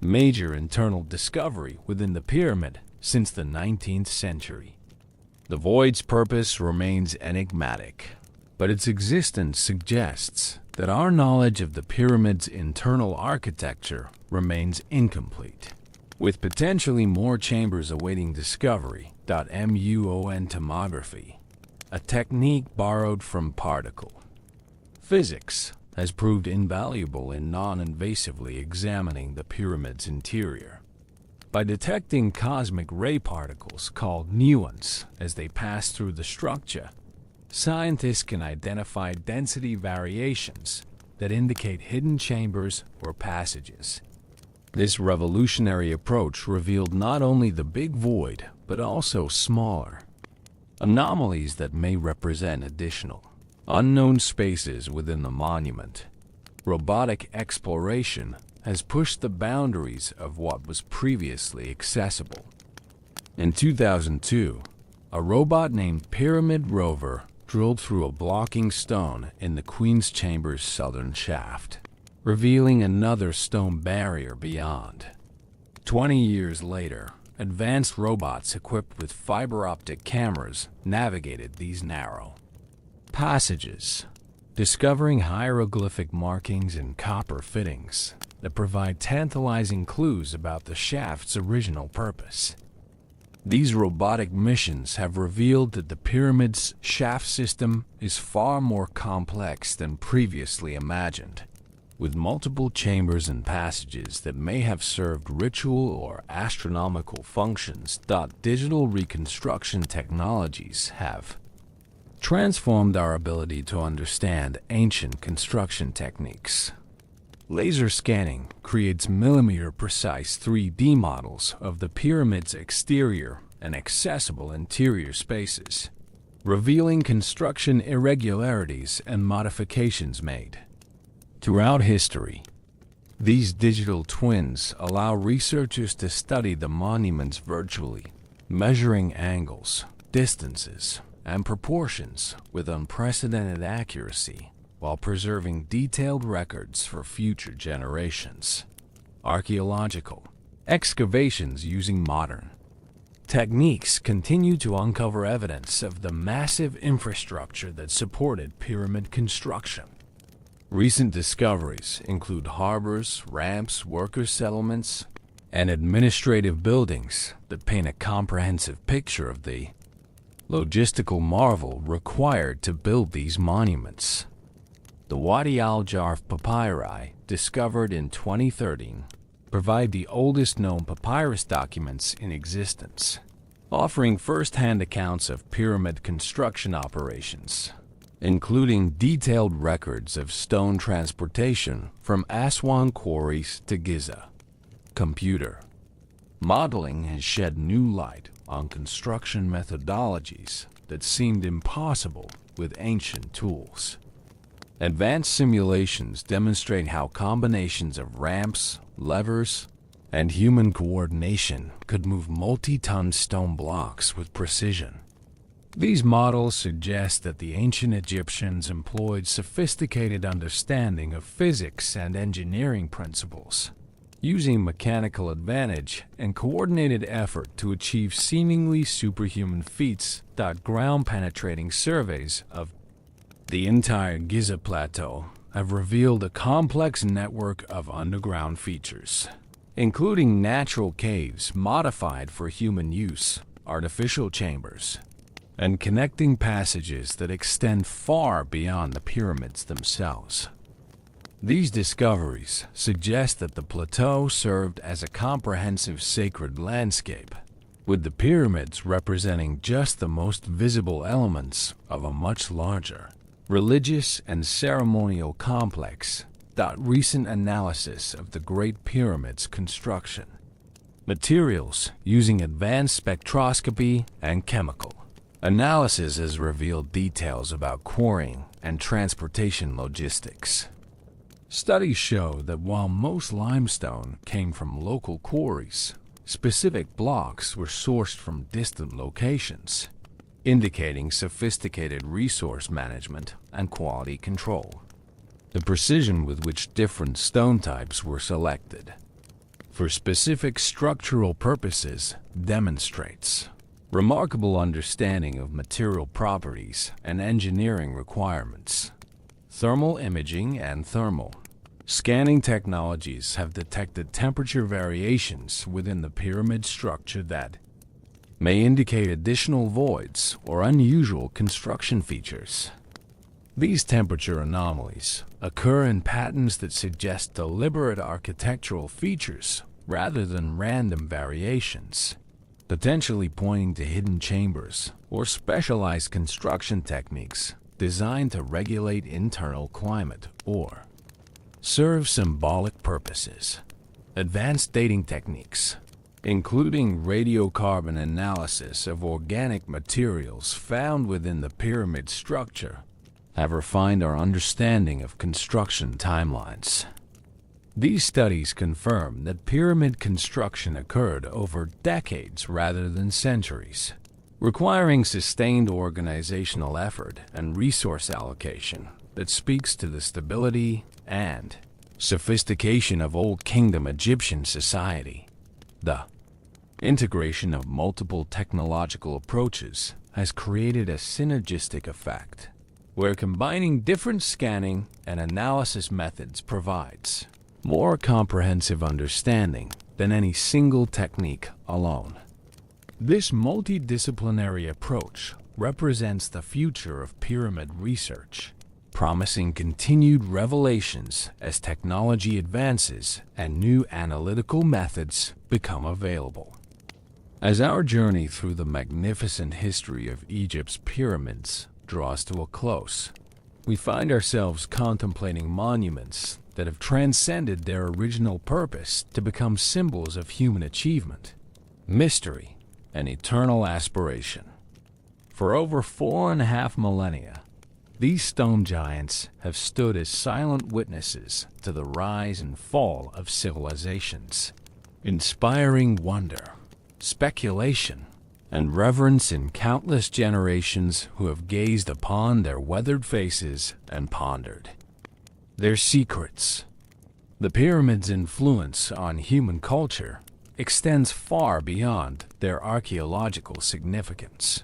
major internal discovery within the pyramid since the 19th century. The void's purpose remains enigmatic, but its existence suggests that our knowledge of the pyramid's internal architecture remains incomplete, with potentially more chambers awaiting discovery. Muon tomography, a technique borrowed from particle physics, has proved invaluable in non-invasively examining the pyramid's interior. By detecting cosmic ray particles called muons as they pass through the structure, scientists can identify density variations that indicate hidden chambers or passages. This revolutionary approach revealed not only the big void, but also smaller anomalies that may represent additional unknown spaces within the monument. Robotic exploration has pushed the boundaries of what was previously accessible. In 2002, a robot named Pyramid Rover drilled through a blocking stone in the Queen's Chamber's southern shaft, revealing another stone barrier beyond. 20 years later, advanced robots equipped with fiber-optic cameras navigated these narrow passages, discovering hieroglyphic markings and copper fittings that provide tantalizing clues about the shaft's original purpose. These robotic missions have revealed that the pyramid's shaft system is far more complex than previously imagined, with multiple chambers and passages that may have served ritual or astronomical functions. Digital reconstruction technologies have transformed our ability to understand ancient construction techniques. Laser scanning creates millimeter-precise 3D models of the pyramid's exterior and accessible interior spaces, revealing construction irregularities and modifications made. Throughout history, these digital twins allow researchers to study the monuments virtually, measuring angles, distances, and proportions with unprecedented accuracy, while preserving detailed records for future generations. Archaeological excavations using modern techniques continue to uncover evidence of the massive infrastructure that supported pyramid construction. Recent discoveries include harbors, ramps, worker settlements, and administrative buildings that paint a comprehensive picture of the logistical marvel required to build these monuments. The Wadi al-Jarf papyri, discovered in 2013, provide the oldest known papyrus documents in existence, offering first-hand accounts of pyramid construction operations, including detailed records of stone transportation from Aswan quarries to Giza. Computer modeling has shed new light on construction methodologies that seemed impossible with ancient tools. Advanced simulations demonstrate how combinations of ramps, levers, and human coordination could move multi-ton stone blocks with precision. These models suggest that the ancient Egyptians employed sophisticated understanding of physics and engineering principles, using mechanical advantage and coordinated effort to achieve seemingly superhuman feats. Ground-penetrating surveys of the entire Giza Plateau have revealed a complex network of underground features, including natural caves modified for human use, artificial chambers, and connecting passages that extend far beyond the pyramids themselves. These discoveries suggest that the plateau served as a comprehensive sacred landscape, with the pyramids representing just the most visible elements of a much larger religious and ceremonial complex. Recent analysis of the Great Pyramid's construction materials using advanced spectroscopy and chemical analysis has revealed details about quarrying and transportation logistics. Studies show that while most limestone came from local quarries, specific blocks were sourced from distant locations, indicating sophisticated resource management and quality control. The precision with which different stone types were selected for specific structural purposes demonstrates remarkable understanding of material properties and engineering requirements. Thermal imaging and thermal scanning technologies have detected temperature variations within the pyramid structure that may indicate additional voids or unusual construction features. These temperature anomalies occur in patterns that suggest deliberate architectural features rather than random variations, potentially pointing to hidden chambers or specialized construction techniques designed to regulate internal climate or serve symbolic purposes. Advanced dating techniques, including radiocarbon analysis of organic materials found within the pyramid structure, have refined our understanding of construction timelines. These studies confirm that pyramid construction occurred over decades rather than centuries, requiring sustained organizational effort and resource allocation that speaks to the stability and sophistication of Old Kingdom Egyptian society. The integration of multiple technological approaches has created a synergistic effect, where combining different scanning and analysis methods provides more comprehensive understanding than any single technique alone. This multidisciplinary approach represents the future of pyramid research, promising continued revelations as technology advances and new analytical methods become available. As our journey through the magnificent history of Egypt's pyramids draws to a close, we find ourselves contemplating monuments that have transcended their original purpose to become symbols of human achievement, mystery, and eternal aspiration. For over 4.5 millennia, these stone giants have stood as silent witnesses to the rise and fall of civilizations, inspiring wonder, speculation, and reverence in countless generations who have gazed upon their weathered faces and pondered their secrets. The pyramids' influence on human culture extends far beyond their archaeological significance.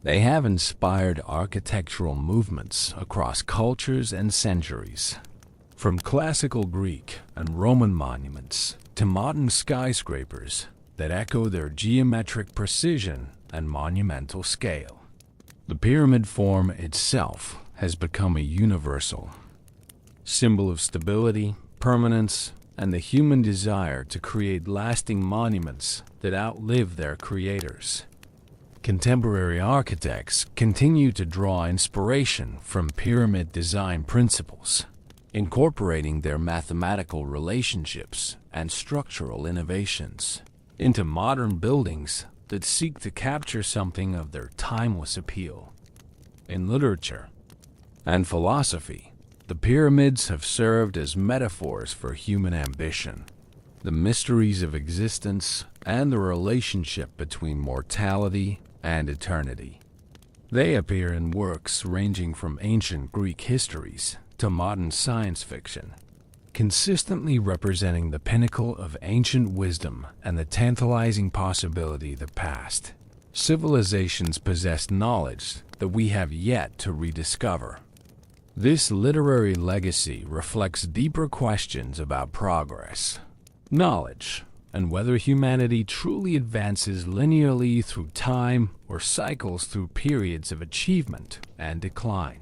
They have inspired architectural movements across cultures and centuries, from classical Greek and Roman monuments to modern skyscrapers that echo their geometric precision and monumental scale. The pyramid form itself has become a universal symbol of stability, permanence, and the human desire to create lasting monuments that outlive their creators. Contemporary architects continue to draw inspiration from pyramid design principles, incorporating their mathematical relationships and structural innovations into modern buildings that seek to capture something of their timeless appeal. In literature and philosophy, the pyramids have served as metaphors for human ambition, the mysteries of existence, and the relationship between mortality and eternity. They appear in works ranging from ancient Greek histories to modern science fiction, consistently representing the pinnacle of ancient wisdom and the tantalizing possibility that past civilizations possessed knowledge that we have yet to rediscover. This literary legacy reflects deeper questions about progress, knowledge, and whether humanity truly advances linearly through time or cycles through periods of achievement and decline.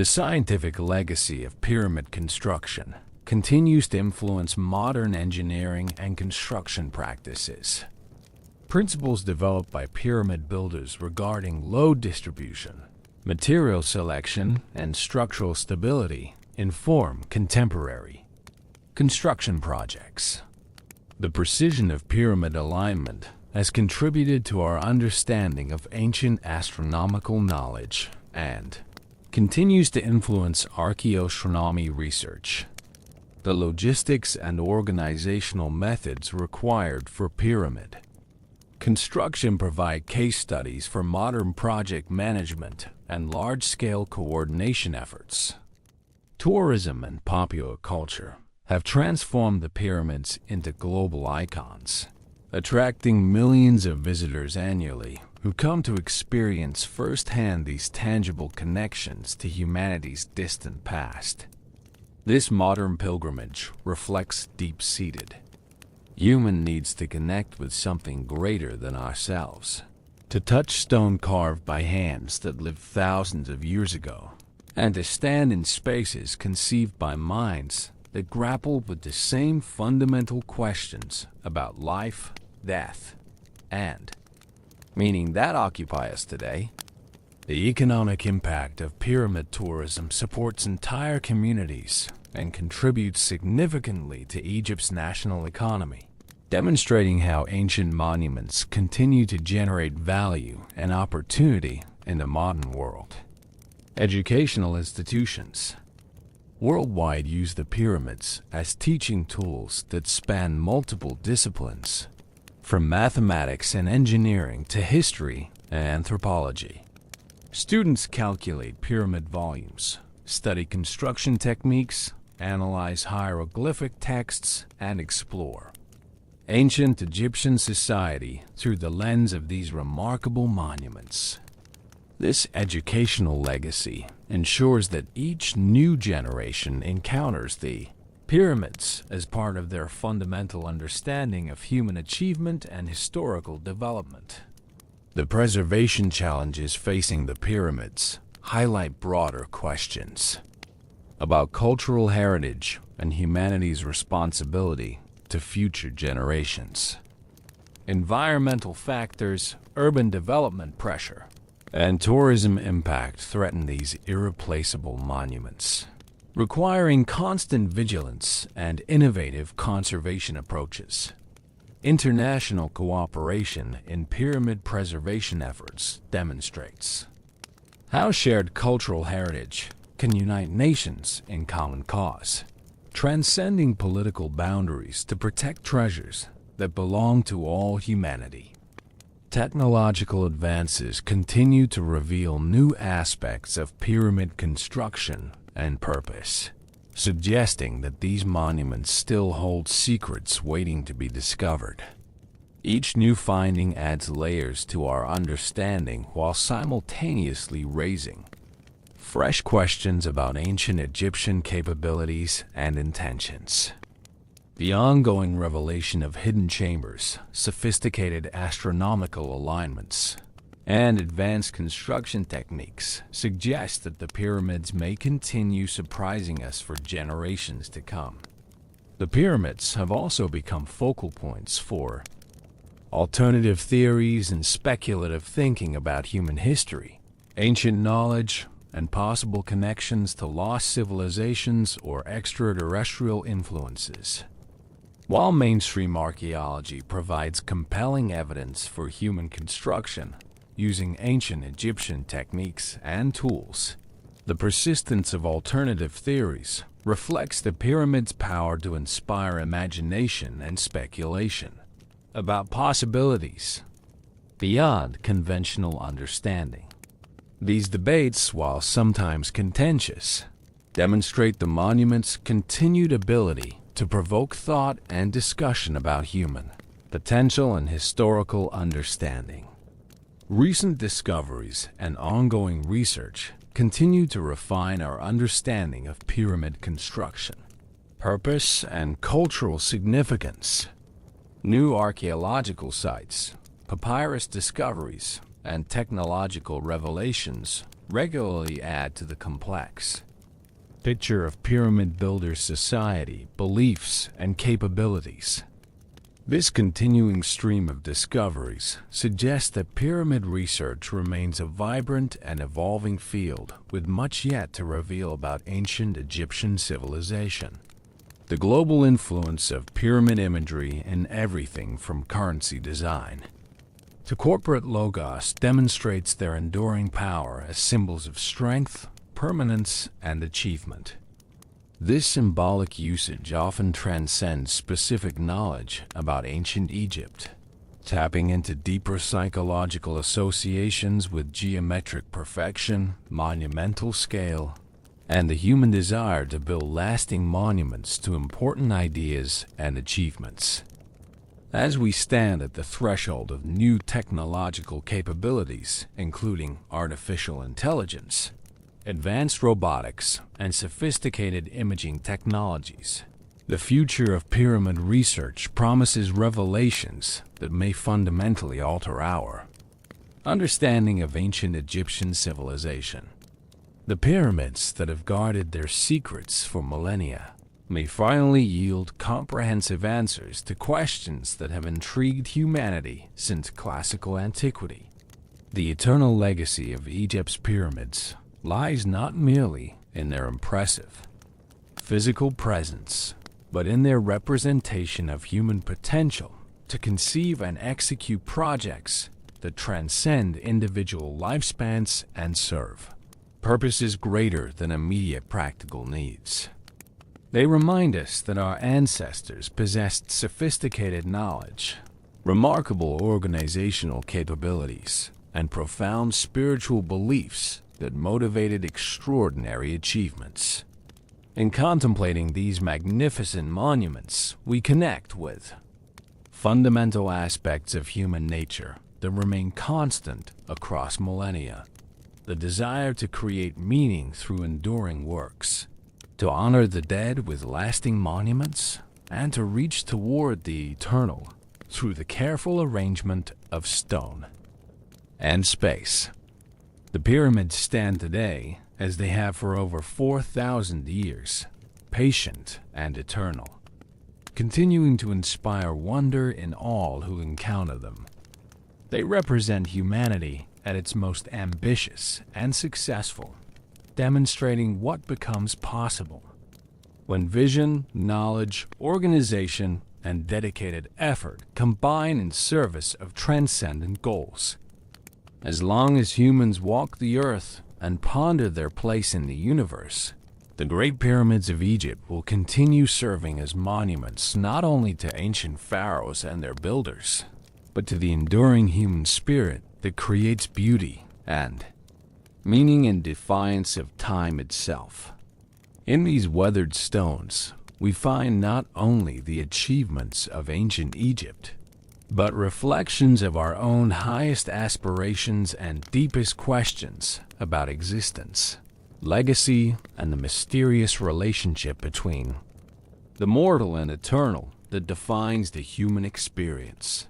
The scientific legacy of pyramid construction continues to influence modern engineering and construction practices. Principles developed by pyramid builders regarding load distribution, material selection, and structural stability inform contemporary construction projects. The precision of pyramid alignment has contributed to our understanding of ancient astronomical knowledge and continues to influence archaeoastronomy research. The logistics and organizational methods required for pyramid construction provide case studies for modern project management and large-scale coordination efforts. Tourism and popular culture have transformed the pyramids into global icons, attracting millions of visitors annually who come to experience firsthand these tangible connections to humanity's distant past. This modern pilgrimage reflects deep-seated human needs to connect with something greater than ourselves, to touch stone carved by hands that lived thousands of years ago, and to stand in spaces conceived by minds that grapple with the same fundamental questions about life, death, and meaning that occupy us today. The economic impact of pyramid tourism supports entire communities and contributes significantly to Egypt's national economy, demonstrating how ancient monuments continue to generate value and opportunity in the modern world. Educational institutions worldwide use the pyramids as teaching tools that span multiple disciplines, from mathematics and engineering to history and anthropology. Students calculate pyramid volumes, study construction techniques, analyze hieroglyphic texts, and explore ancient Egyptian society through the lens of these remarkable monuments. This educational legacy ensures that each new generation encounters the pyramids as part of their fundamental understanding of human achievement and historical development. The preservation challenges facing the pyramids highlight broader questions about cultural heritage and humanity's responsibility to future generations. Environmental factors, urban development pressure, and tourism impact threaten these irreplaceable monuments, requiring constant vigilance and innovative conservation approaches. International cooperation in pyramid preservation efforts demonstrates how shared cultural heritage can unite nations in common cause, transcending political boundaries to protect treasures that belong to all humanity. Technological advances continue to reveal new aspects of pyramid construction and purpose, suggesting that these monuments still hold secrets waiting to be discovered. Each new finding adds layers to our understanding while simultaneously raising fresh questions about ancient Egyptian capabilities and intentions. The ongoing revelation of hidden chambers, sophisticated astronomical alignments, and advanced construction techniques suggest that the pyramids may continue surprising us for generations to come. The pyramids have also become focal points for alternative theories and speculative thinking about human history, ancient knowledge, and possible connections to lost civilizations or extraterrestrial influences. While mainstream archaeology provides compelling evidence for human construction using ancient Egyptian techniques and tools, the persistence of alternative theories reflects the pyramids' power to inspire imagination and speculation about possibilities beyond conventional understanding. These debates, while sometimes contentious, demonstrate the monument's continued ability to provoke thought and discussion about human potential and historical understanding. Recent discoveries and ongoing research continue to refine our understanding of pyramid construction, purpose, and cultural significance. New archaeological sites, papyrus discoveries, and technological revelations regularly add to the complex picture of pyramid builders' society, beliefs, and capabilities. This continuing stream of discoveries suggests that pyramid research remains a vibrant and evolving field with much yet to reveal about ancient Egyptian civilization. The global influence of pyramid imagery in everything from currency design to corporate logos demonstrates their enduring power as symbols of strength, permanence, and achievement. This symbolic usage often transcends specific knowledge about ancient Egypt, tapping into deeper psychological associations with geometric perfection, monumental scale, and the human desire to build lasting monuments to important ideas and achievements. As we stand at the threshold of new technological capabilities, including artificial intelligence, advanced robotics, and sophisticated imaging technologies, the future of pyramid research promises revelations that may fundamentally alter our understanding of ancient Egyptian civilization. The pyramids that have guarded their secrets for millennia may finally yield comprehensive answers to questions that have intrigued humanity since classical antiquity. The eternal legacy of Egypt's pyramids lies not merely in their impressive physical presence, but in their representation of human potential to conceive and execute projects that transcend individual lifespans and serve purposes greater than immediate practical needs. They remind us that our ancestors possessed sophisticated knowledge, remarkable organizational capabilities, and profound spiritual beliefs that motivated extraordinary achievements. In contemplating these magnificent monuments, we connect with fundamental aspects of human nature that remain constant across millennia. The desire to create meaning through enduring works, to honor the dead with lasting monuments, and to reach toward the eternal through the careful arrangement of stone and space. The pyramids stand today, as they have for over 4,000 years, patient and eternal, continuing to inspire wonder in all who encounter them. They represent humanity at its most ambitious and successful, demonstrating what becomes possible when vision, knowledge, organization, and dedicated effort combine in service of transcendent goals. As long as humans walk the earth and ponder their place in the universe, the Great Pyramids of Egypt will continue serving as monuments not only to ancient pharaohs and their builders, but to the enduring human spirit that creates beauty and meaning in defiance of time itself. In these weathered stones, we find not only the achievements of ancient Egypt, but reflections of our own highest aspirations and deepest questions about existence, legacy, and the mysterious relationship between the mortal and eternal that defines the human experience.